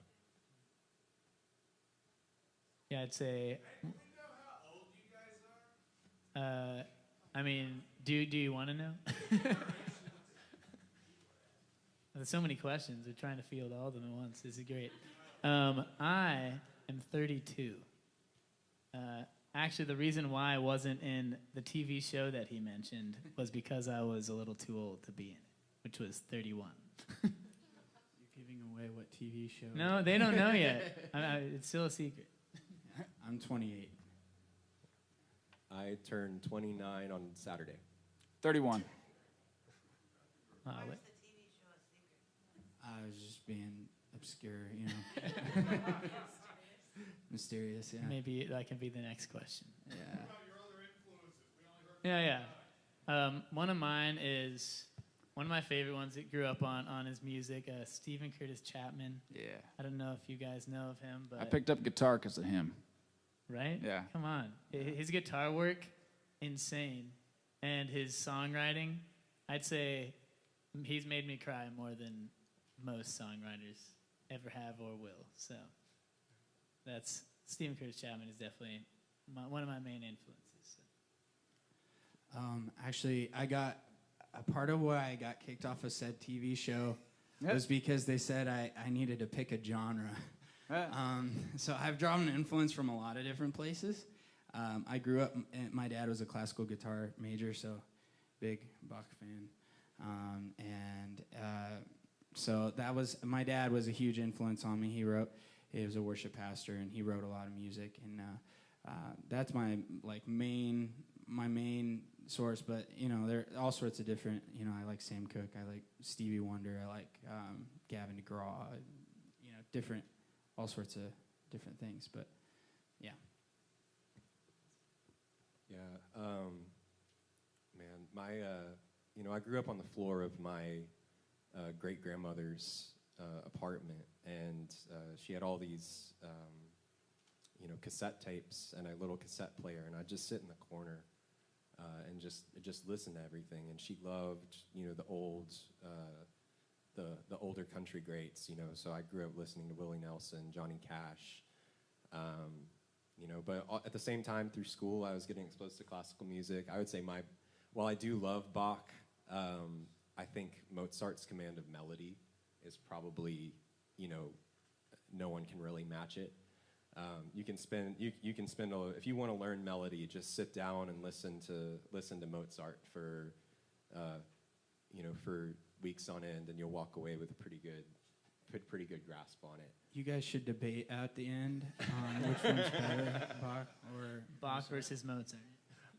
Yeah, I'd say. Do we know how old you guys are? I mean, do you want to know? There's so many questions. We're trying to field all of them at once. This is great. I am 32. Actually, the reason why I wasn't in the TV show that he mentioned was because I was a little too old to be in it, which was 31. You're giving away what TV show? No, they don't know yet. It's still a secret. I'm 28. I turned 29 on Saturday. 31. Why was the TV show a secret? I was just being obscure, you know. Mysterious, yeah. Maybe that can be the next question. Yeah. What about your other influences? We only heard Yeah. One of mine is one of my favorite ones that grew up on his music, Stephen Curtis Chapman. Yeah. I don't know if you guys know of him, but I picked up guitar because of him. right? Yeah. Come on. His guitar work, insane. And his songwriting, I'd say he's made me cry more than most songwriters ever have or will. So that's Stephen Curtis Chapman is definitely one of my main influences. So. Actually, I got a part of why I got kicked off a said TV show was because they said I needed to pick a genre. So I've drawn an influence from a lot of different places. I grew up, my dad was a classical guitar major, so big Bach fan. So that was, my dad was a huge influence on me. He was a worship pastor, and he wrote a lot of music. And that's my main source. But, there are all sorts of different, I like Sam Cooke, I like Stevie Wonder, I like Gavin DeGraw, different, all sorts of different things. But, yeah. Yeah, man, I grew up on the floor of my great-grandmother's apartment, and she had all these, cassette tapes and a little cassette player, and I'd just sit in the corner and just listen to everything. And she loved, the older country greats, So I grew up listening to Willie Nelson, Johnny Cash. But at the same time, through school, I was getting exposed to classical music. I would say while I do love Bach, I think Mozart's command of melody is probably, no one can really match it. You can spend if you want to learn melody, just sit down and listen to Mozart for weeks on end, and you'll walk away with a pretty good grasp on it. You guys should debate at the end on which one's better, Bach or Bach versus Mozart.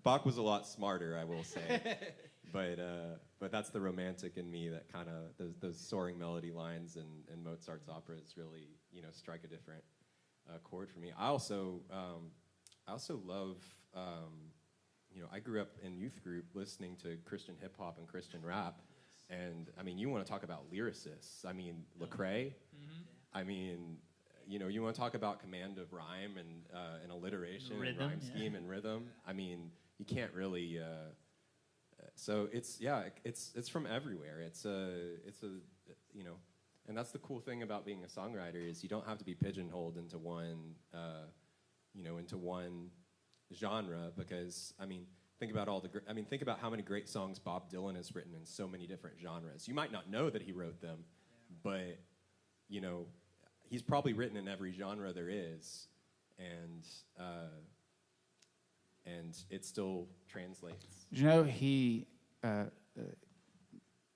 Bach was a lot smarter, I will say, but that's the romantic in me that kind of those soaring melody lines and Mozart's operas really strike a different chord for me. I also love I grew up in youth group listening to Christian hip hop and Christian rap, and I mean, you want to talk about lyricists? I mean, Lecrae. Mm-hmm. I mean, you want to talk about command of rhyme and alliteration, Rhythm, and rhyme scheme and rhythm. I mean, you can't really. So it's from everywhere. It's and that's the cool thing about being a songwriter is you don't have to be pigeonholed into one genre, because I mean, think about how many great songs Bob Dylan has written in so many different genres. You might not know that he wrote them, but he's probably written in every genre there is, and it still translates. Did you know he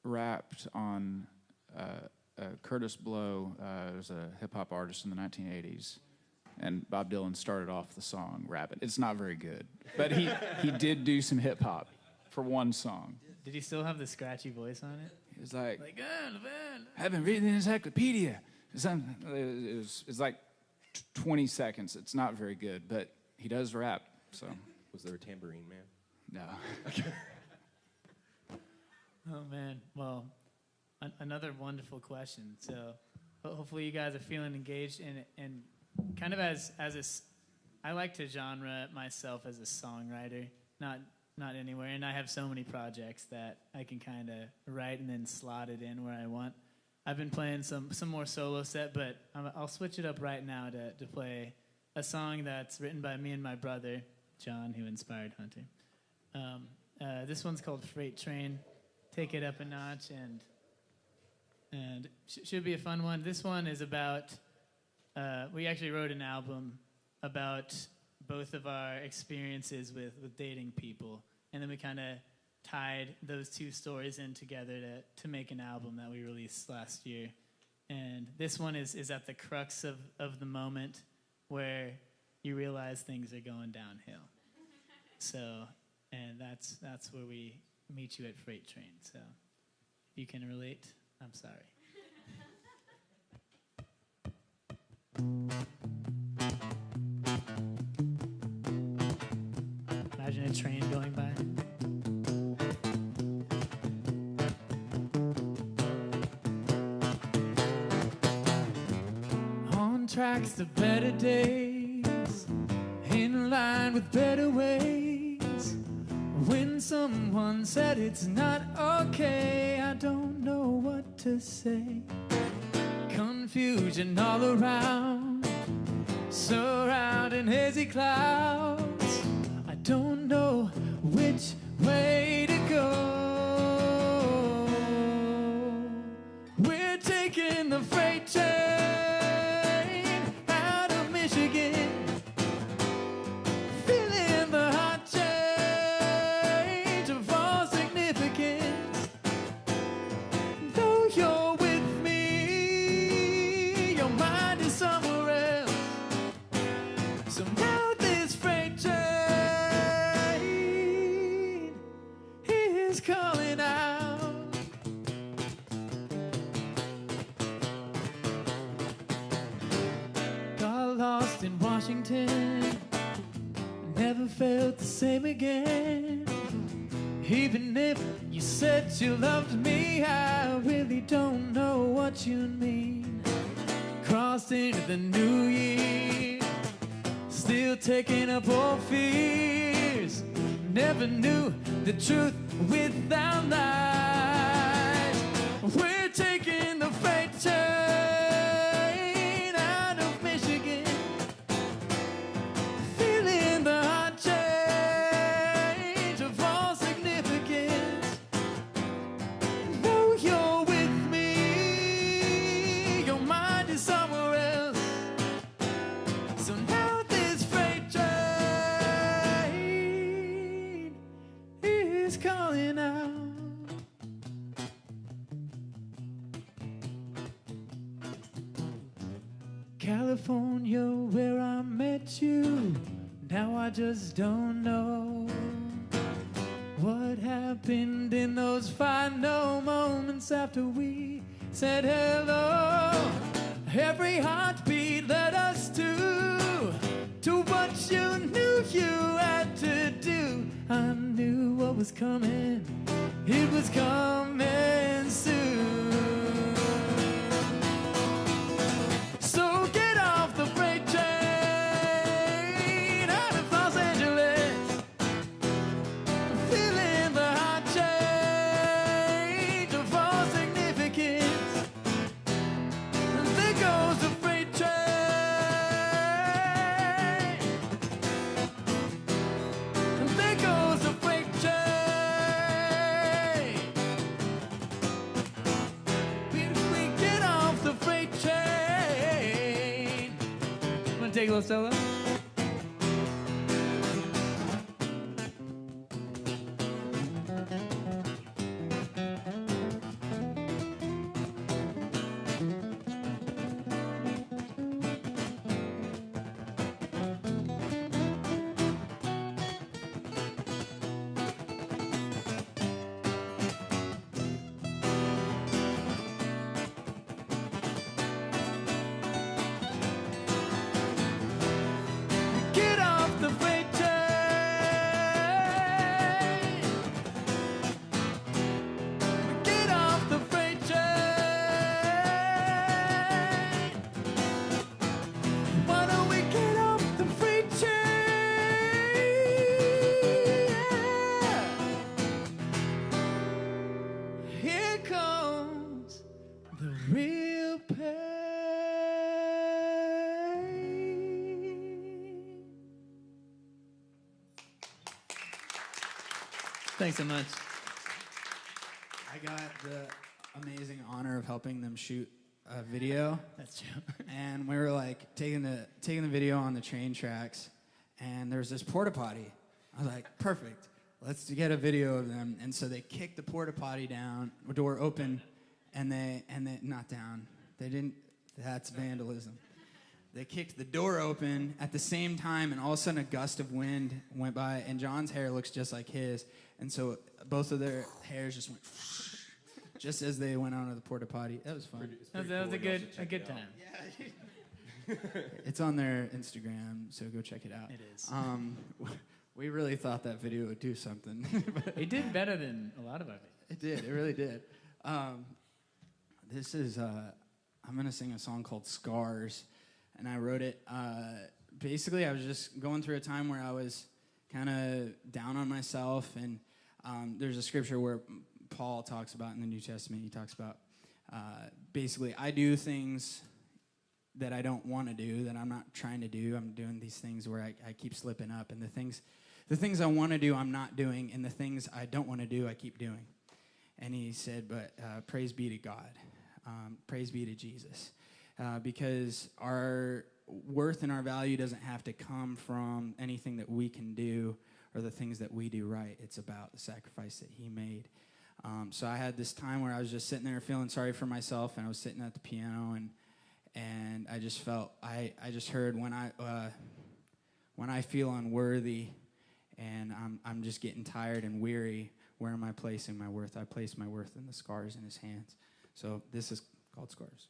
rapped on Curtis Blow was a hip-hop artist in the 1980s, and Bob Dylan started off the song rapping. It's not very good, but he did do some hip-hop for one song. Did he still have the scratchy voice on it? It was like "Ah, I haven't read the encyclopedia. It's like 20 seconds. It's not very good, but he does rap, so. Was there a tambourine man? No. Oh man, well, another wonderful question. So hopefully you guys are feeling engaged in it, and kind of I like to genre myself as a songwriter, not anywhere, and I have so many projects that I can kind of write and then slot it in where I want. I've been playing some more solo set, but I'll switch it up right now to play a song that's written by me and my brother, John, who inspired Hunter. This one's called Freight Train. Take it up a notch, and should be a fun one. This one is about, we actually wrote an album about both of our experiences with dating people, and then we kind of tied those two stories in together to make an album that we released last year. And this one is at the crux of the moment where you realize things are going downhill. So, and that's where we meet you at Freight Train. So, if you can relate, I'm sorry. Imagine a train going by. On tracks to better days, in line with better ways. When someone said it's not okay, I don't know what to say. Confusion all around, surrounding hazy clouds. I don't know which way to go. We're taking the freight train out of Michigan, feeling the hot change of all significance. Though you're with me, your mind is somewhere else. So now this freight train is calling out. Got lost in Washington, never felt the same again. Even if you said you loved me, I really don't know what you mean. Crossed into the new year, still taking up all fears. Never knew the truth without lies. We're taking the freight train out of Michigan, feeling the hot change of all significance. Though you're with me, your mind is somewhere else. So now this freight train is calling out. California, where I met you, now I just don't know what happened in those final moments after we said hello. Every heartbeat led us to what you knew you had to do. I knew what was coming, it was coming soon. So get off the freight train out of Los Angeles, feeling the hot change of all significance. And there goes the freight train. And there goes the freight train. We get off the freight train. Wanna take a little solo? Thanks so much. I got the amazing honor of helping them shoot a video. That's true. And we were like taking the video on the train tracks, and there's this porta potty. I was like, perfect. Let's get a video of them. And so they kicked the porta potty down, door open, and they not down. They didn't. That's vandalism. They kicked the door open at the same time, and all of a sudden a gust of wind went by, and John's hair looks just like his, and so both of their hairs just went just as they went onto the porta potty. That was fun. That was a good time. Yeah. It's on their Instagram, so go check it out. It is. We really thought that video would do something. It did better than a lot of our videos. It did. It really did. This is, I'm going to sing a song called Scars, and I wrote it. Basically, I was just going through a time where I was kind of down on myself, and there's a scripture where Paul talks about in the New Testament, he talks about basically, I do things that I don't want to do, that I'm not trying to do. I'm doing these things where I keep slipping up, and the things I want to do, I'm not doing, and the things I don't want to do, I keep doing. And he said, but praise be to God. Praise be to Jesus. Because our worth and our value doesn't have to come from anything that we can do or the things that we do right. It's about the sacrifice that he made. So I had this time where I was just sitting there feeling sorry for myself, and I was sitting at the piano, and I just felt, I just heard when I feel unworthy and I'm just getting tired and weary, where am I placing my worth? I place my worth in the scars in his hands. So this is called Scars.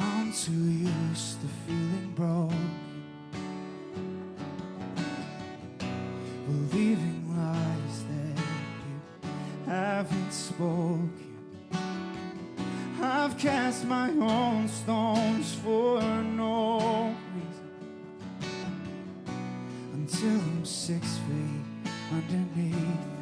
I'm too used to feeling broken, believing lies that you haven't spoken. I've cast my own stones for no reason, until I'm 6 feet underneath them.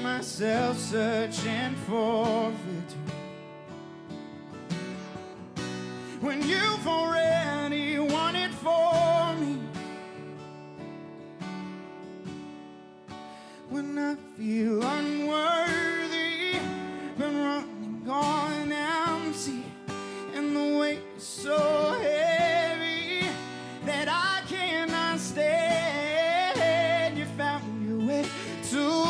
Myself searching for victory when you've already won it for me. When I feel unworthy, been running on empty, and the weight is so heavy that I cannot stand. You found your way to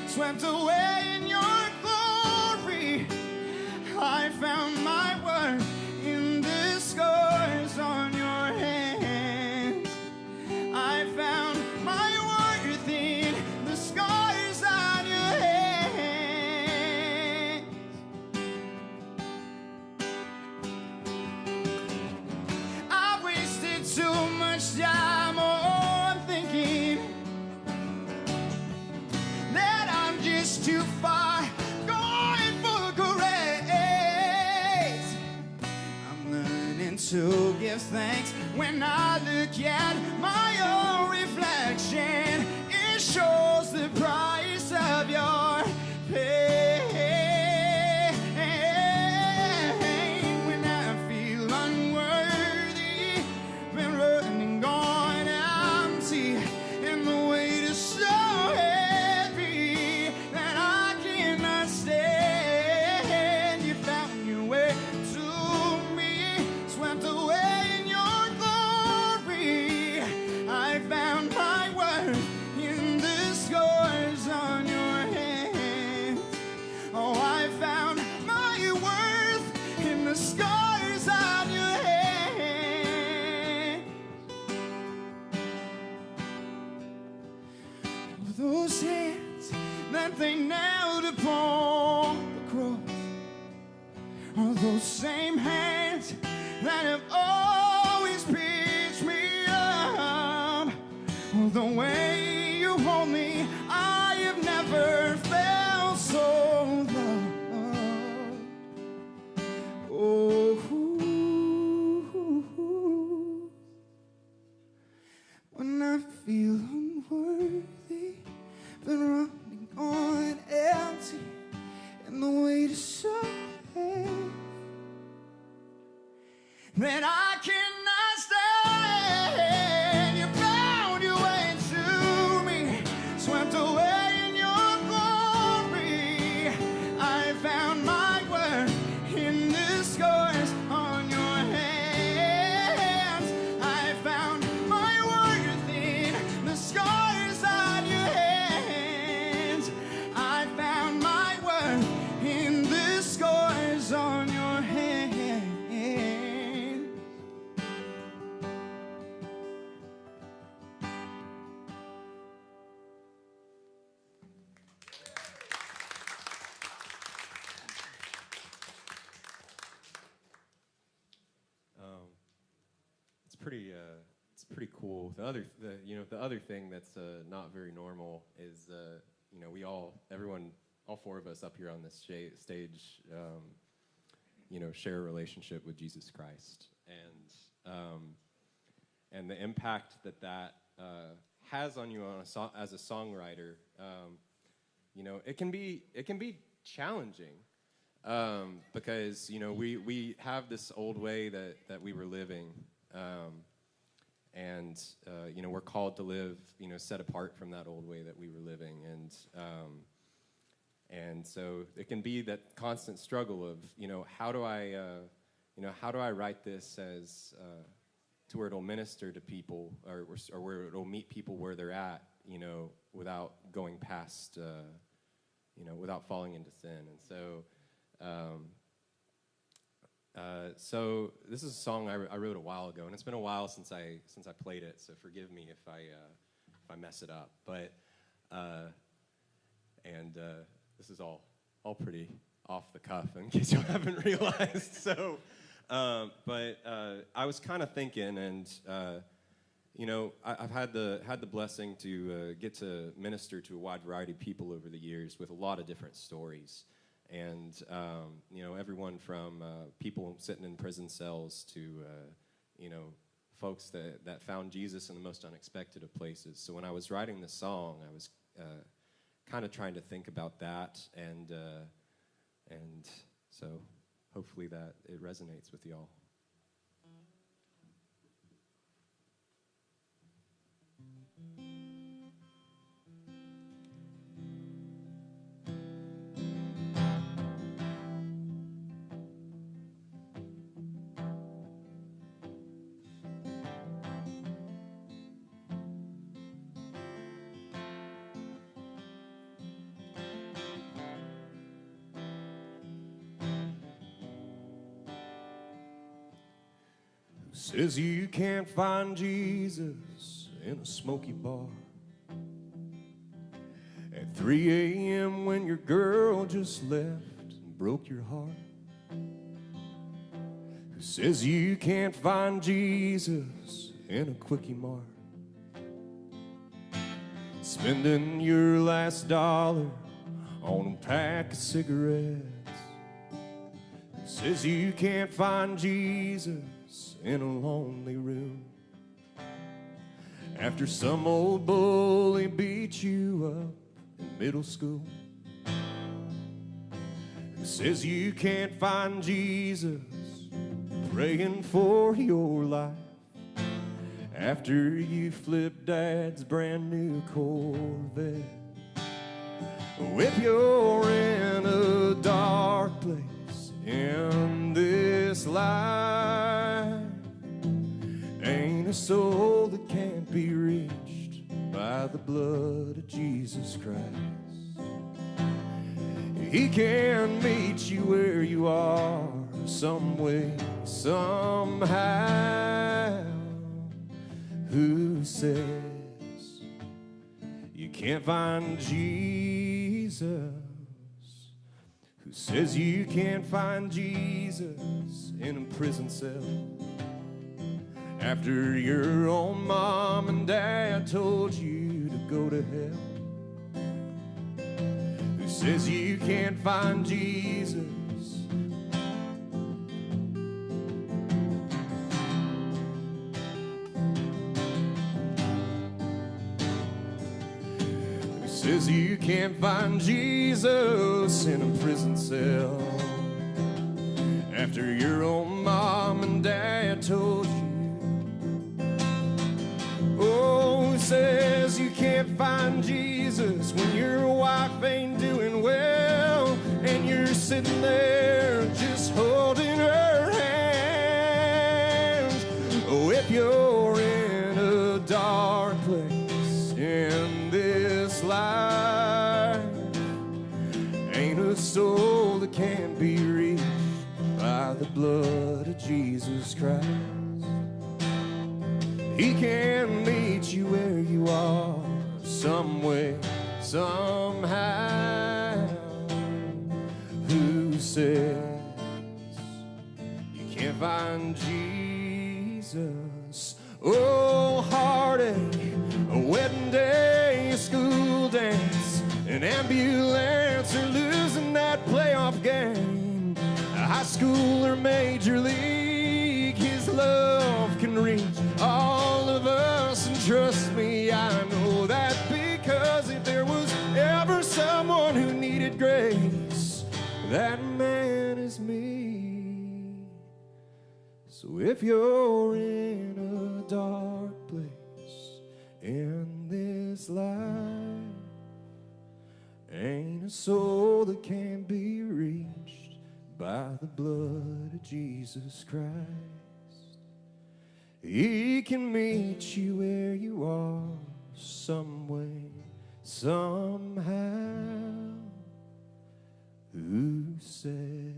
swept away in your glory. I found my worth in the scars on your hands. I found my worth in the scars on your hands. I wasted too much time on thinking too far, going for grace. I'm learning to give thanks when I look at my own reflection. It shows the price of your pain. When I feel unworthy, been running on empty, and the weight is so heavy that I cannot stand. You found your way to me, swept away in your glory. I found my worth in the scars that they nailed upon the cross are those same hands that have always picked me up. The way you hold me, I have never felt so loved. Oh, when I feel unworthy, been running on empty, and the weight is so heavy that I cannot stand. You found your way to me, swept away in your glory. I found my worth in the scars on your hands. I found my worth in the scars on your hands. I found my worth in the scars on your hands. It's pretty cool. The other thing that's not very normal is all four of us up here on this stage, share a relationship with Jesus Christ, and the impact that has on you as a songwriter. It can be challenging. Because we have this old way that we were living, and we're called to live set apart from that old way that we were living, and so it can be that constant struggle of how do I write this as to where it'll minister to people or where it'll meet people where they're at, without going past without falling into sin. And so this is a song I wrote a while ago, and it's been a while since I played it. So forgive me if I mess it up. But this is all pretty off the cuff, in case you haven't realized. So, but I was kind of thinking, and I've had the blessing to get to minister to a wide variety of people over the years with a lot of different stories. And, everyone from people sitting in prison cells to, folks that found Jesus in the most unexpected of places. So when I was writing this song, I was kind of trying to think about that. And so hopefully that it resonates with y'all. Says you can't find Jesus in a smoky bar at 3 a.m. when your girl just left and broke your heart. Who says you can't find Jesus in a quickie mart, spending your last dollar on a pack of cigarettes. Who says you can't find Jesus in a lonely room after some old bully beat you up in middle school? Who says you can't find Jesus praying for your life after you flipped Dad's brand new Corvette? If you're in a dark place in this life, ain't a soul that can't be reached by the blood of Jesus Christ. He can meet you where you are, some way, somehow. Who says you can't find Jesus? Jesus? Who says you can't find Jesus in a prison cell? After your own mom and dad told you to go to hell? Who says you can't find Jesus? Who says you can't find Jesus in a prison cell? After your own mom and dad told you. Oh, who says you can't find Jesus when your wife ain't doing well and you're sitting there just holding her hand? Oh, if you're in a dark place in this life, ain't a soul that can't be reached by the blood of Jesus Christ. He can meet you where you are, some way, somehow. Who says you can't find Jesus? Oh, heartache, a wedding day, a school dance, an ambulance, or losing that playoff game, a high school or major league. His love can reach all of us, and trust me, I know that, because if there was ever someone who needed grace, that man is me. So if you're in a dark place in this life, ain't a soul that can be reached by the blood of Jesus Christ. He can meet you where you are, some way, somehow. Who says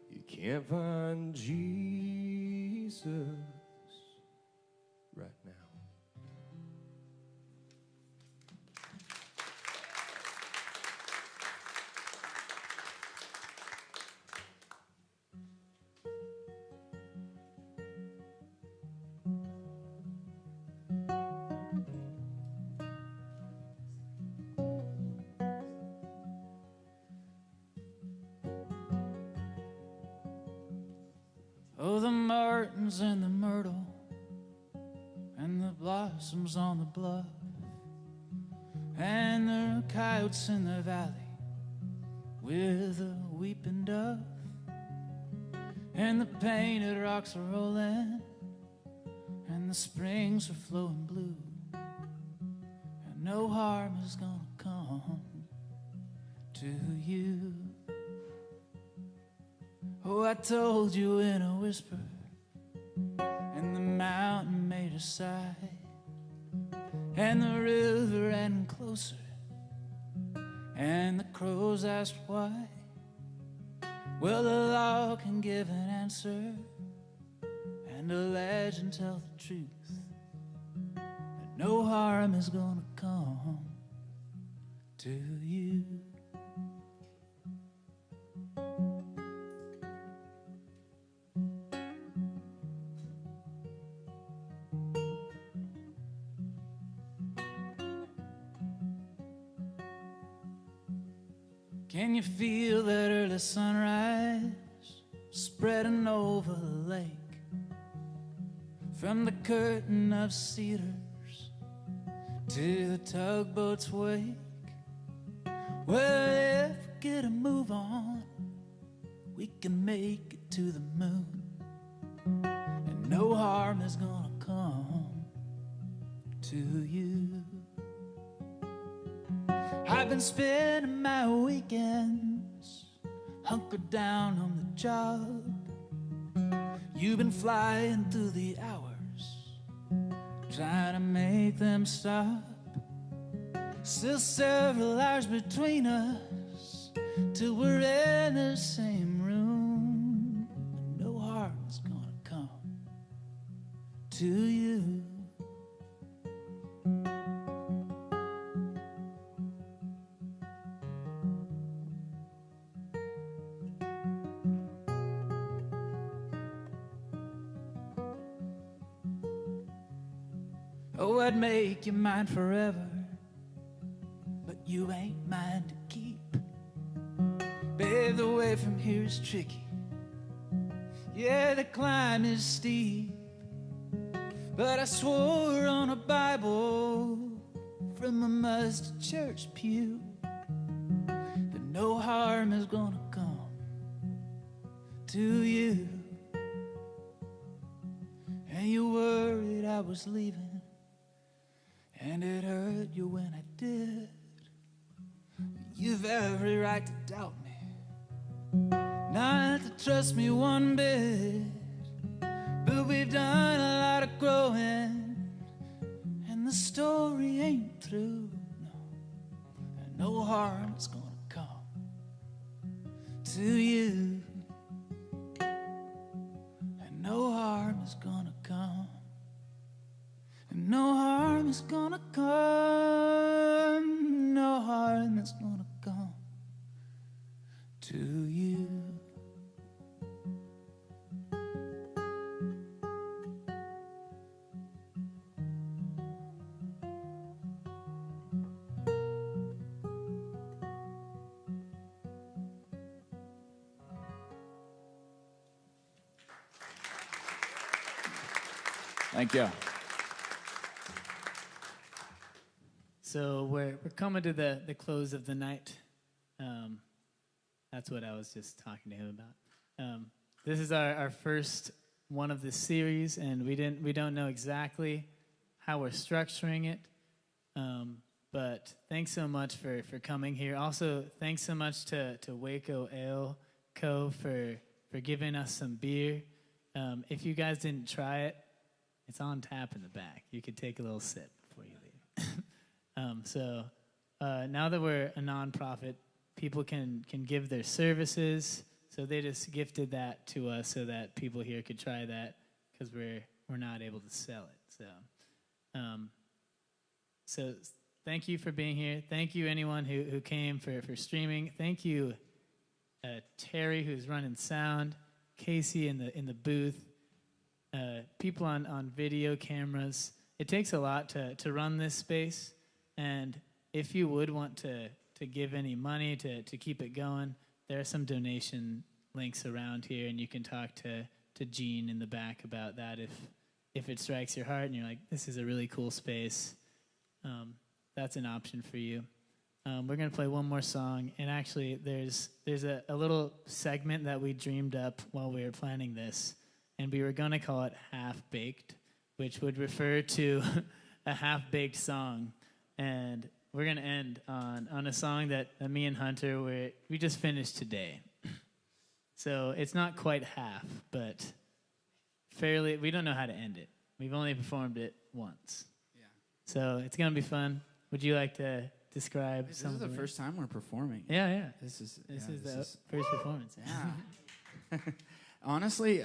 you can't find Jesus right now? Oh, the martins and the myrtle and the blossoms on the bluff and the coyotes in the valley with the weeping dove and the painted rocks are rolling and the springs are flowing blue and no harm is gonna come to you. Oh, I told you in a whisper, and the mountain made a sigh, and the river ran closer, and the crows asked why. Well, the law can give an answer, and a legend tell the truth, that no harm is gonna come to you. Can you feel that early sunrise spreading over the lake? From the curtain of cedars to the tugboat's wake. Well, if we get a move on, we can make it to the moon, and no harm is gonna come to you. I've been spending my weekends hunkered down on the job. You've been flying through the hours, trying to make them stop. Still several hours between us till we're in the same room, and no harm's gonna come to you. Oh, I'd make you mine forever, but you ain't mine to keep. Babe, the way from here is tricky. Yeah, the climb is steep, but I swore on a Bible from a mustard church pew that no harm is gonna come to you. And you worried I was leaving, and it hurt you when I did. You've every right to doubt me, not to trust me one bit. But we've done a lot of growing, and the story ain't through, no. And no harm is gonna come to you. And no harm is gonna come. And no harm is gonna come. No harm is gonna come to you. Thank you. So we're coming to the close of the night. That's what I was just talking to him about. This is our first one of the series, and we don't know exactly how we're structuring it. But thanks so much for coming here. Also, thanks so much to Waco Ale Co. for giving us some beer. If you guys didn't try it, it's on tap in the back. You could take a little sip before you leave. So now that we're a nonprofit, people can give their services. So they just gifted that to us so that people here could try that because we're not able to sell it. So thank you for being here. Thank you anyone who came for streaming. Thank you Terry who's running sound, Casey in the booth. People on video cameras. It takes a lot to run this space, and if you would want to give any money to keep it going, there are some donation links around here, and you can talk to Gene in the back about that if it strikes your heart and you're like, this is a really cool space. That's an option for you. We're gonna play one more song, and actually there's a little segment that we dreamed up while we were planning this. And we were going to call it Half-Baked, which would refer to a half-baked song. And we're going to end on a song that me and Hunter, we just finished today. So it's not quite half, but we don't know how to end it. We've only performed it once. Yeah. So it's going to be fun. Would you like to describe This some is of the first time we're performing. Yeah. This is the first performance. Yeah. Honestly,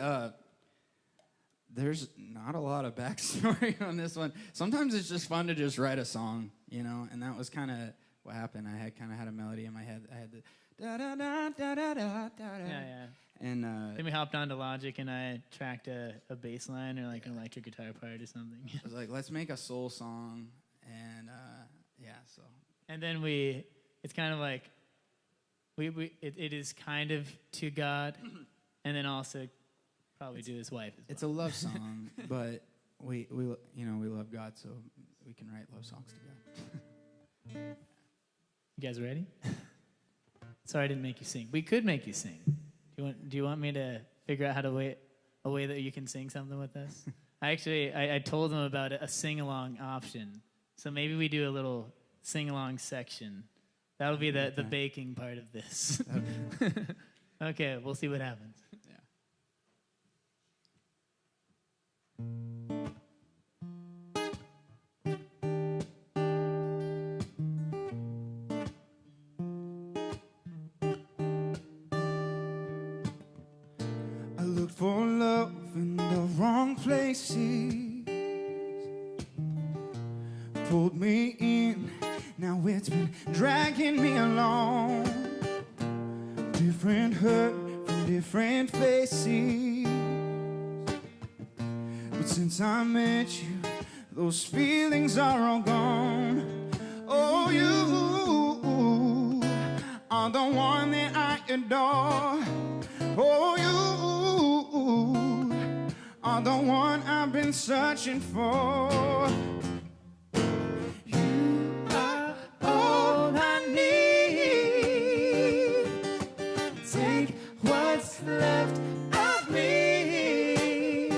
there's not a lot of backstory on this one. Sometimes it's just fun to just write a song, and that was kind of what happened. I had a melody in my head. I had the da da da da da da da. Yeah. And then we hopped onto Logic, and I tracked a bass line or like an electric guitar part or something. I was like, let's make a soul song, and so. And then it's kind of like it is kind of to God, and then also probably to his wife as well. It's a love song, but we love God, so we can write love songs to God. You guys ready? Sorry I didn't make you sing. We could make you sing. Do you want me to figure out a way that you can sing something with us? I told them about a sing-along option. So maybe we do a little sing-along section. That'll be the baking part of this. Okay, we'll see what happens. I looked for love in the wrong places, pulled me in, now it's been dragging me along. Different hurt from different faces, but since I met you, those feelings are all gone. Oh, you are the one that I adore. Oh, you are the one I've been searching for. You are all I need. Take what's left of me,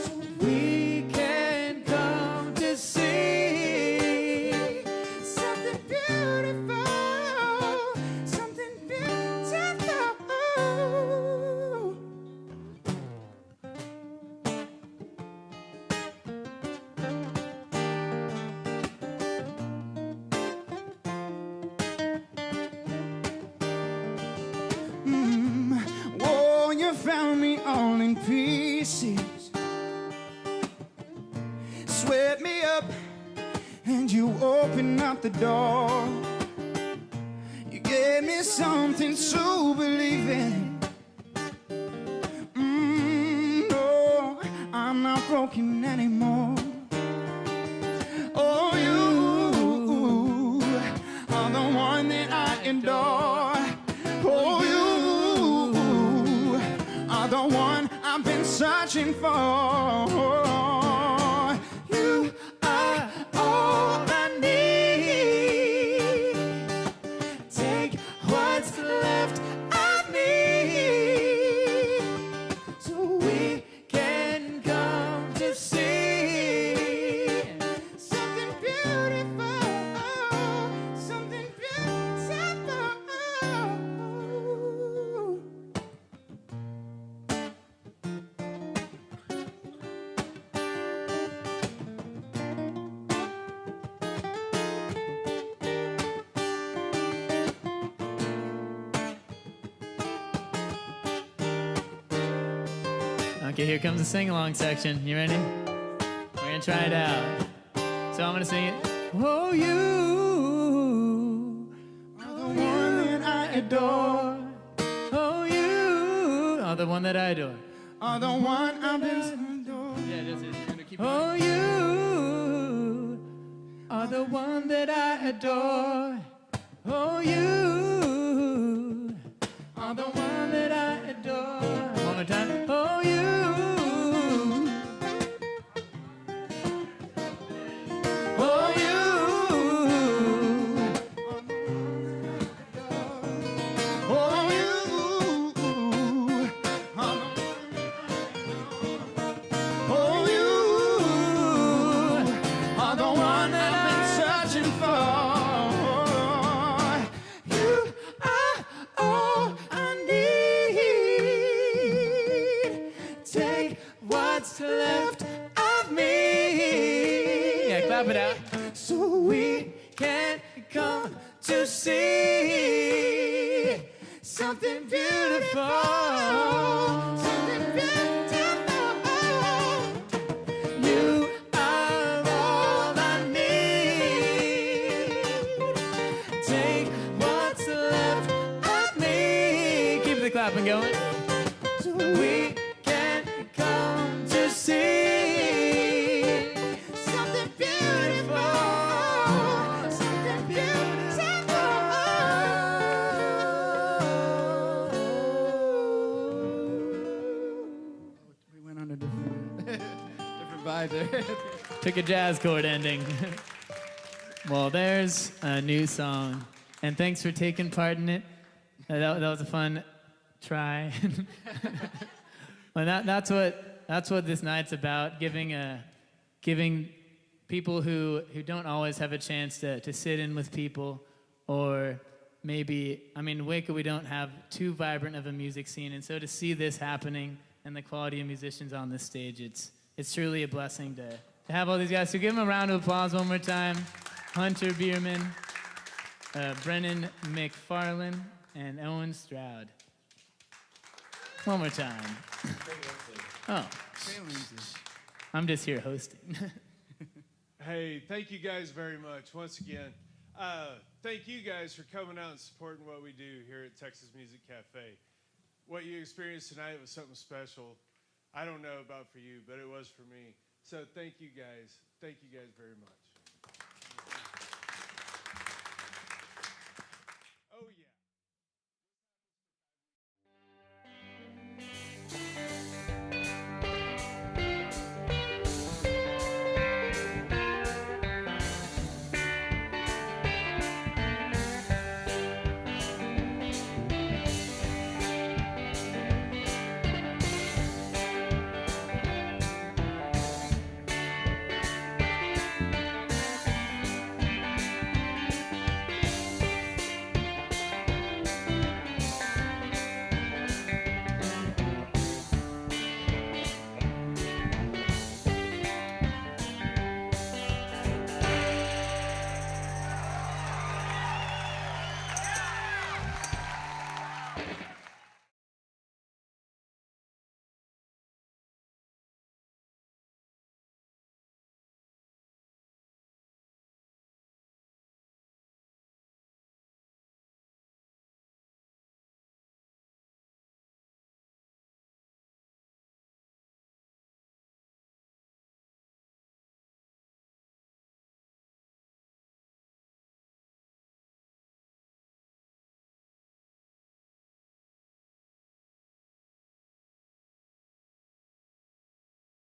so we can come to see something beautiful, something beautiful. Oh, you found me all in pieces, swept me up, and you opened up the door. You gave me something to believe in. No, I'm not broken anymore. Oh, you are the one that I adore. Oh, you are the one I've been searching for. You are all I need. Take what's left of me, so we can come to see something beautiful, something beautiful. Okay, here comes the sing-along section. You ready? We're gonna try it out. So I'm gonna sing it. Oh, you Are the one that I adore. oh, you are the one that I adore. Are the one I've been adore. Yeah, this is. Oh, you are the one that I adore. Oh, you are the one that I adore. One more time. Oh, you. Oh, you. Oh, you are the one that I've been searching for. You are all I need. Take what's left of me. Yeah, clap it out. So we can come to see something beautiful, something beautiful. You are all I need. Take what's left of me. Keep the clapping going. So we can come to see something beautiful, something beautiful. We went on a different vibe there. Took a jazz chord ending. Well, there's a new song, and thanks for taking part in it. That was a fun try. Well, that's what this night's about, giving people who don't always have a chance to sit in with people, or maybe, I mean, in Waco we don't have too vibrant of a music scene, and so to see this happening and the quality of musicians on this stage, it's truly a blessing to have all these guys. So give them a round of applause one more time. Hunter Behrman, Brennon McFarland, and Owen Stroud. One more time. Oh, Trey Lindsley. I'm just here hosting. Hey, thank you guys very much once again. Thank you guys for coming out and supporting what we do here at Texas Music Cafe. What you experienced tonight was something special. I don't know about for you, but it was for me. So thank you guys. Thank you guys very much.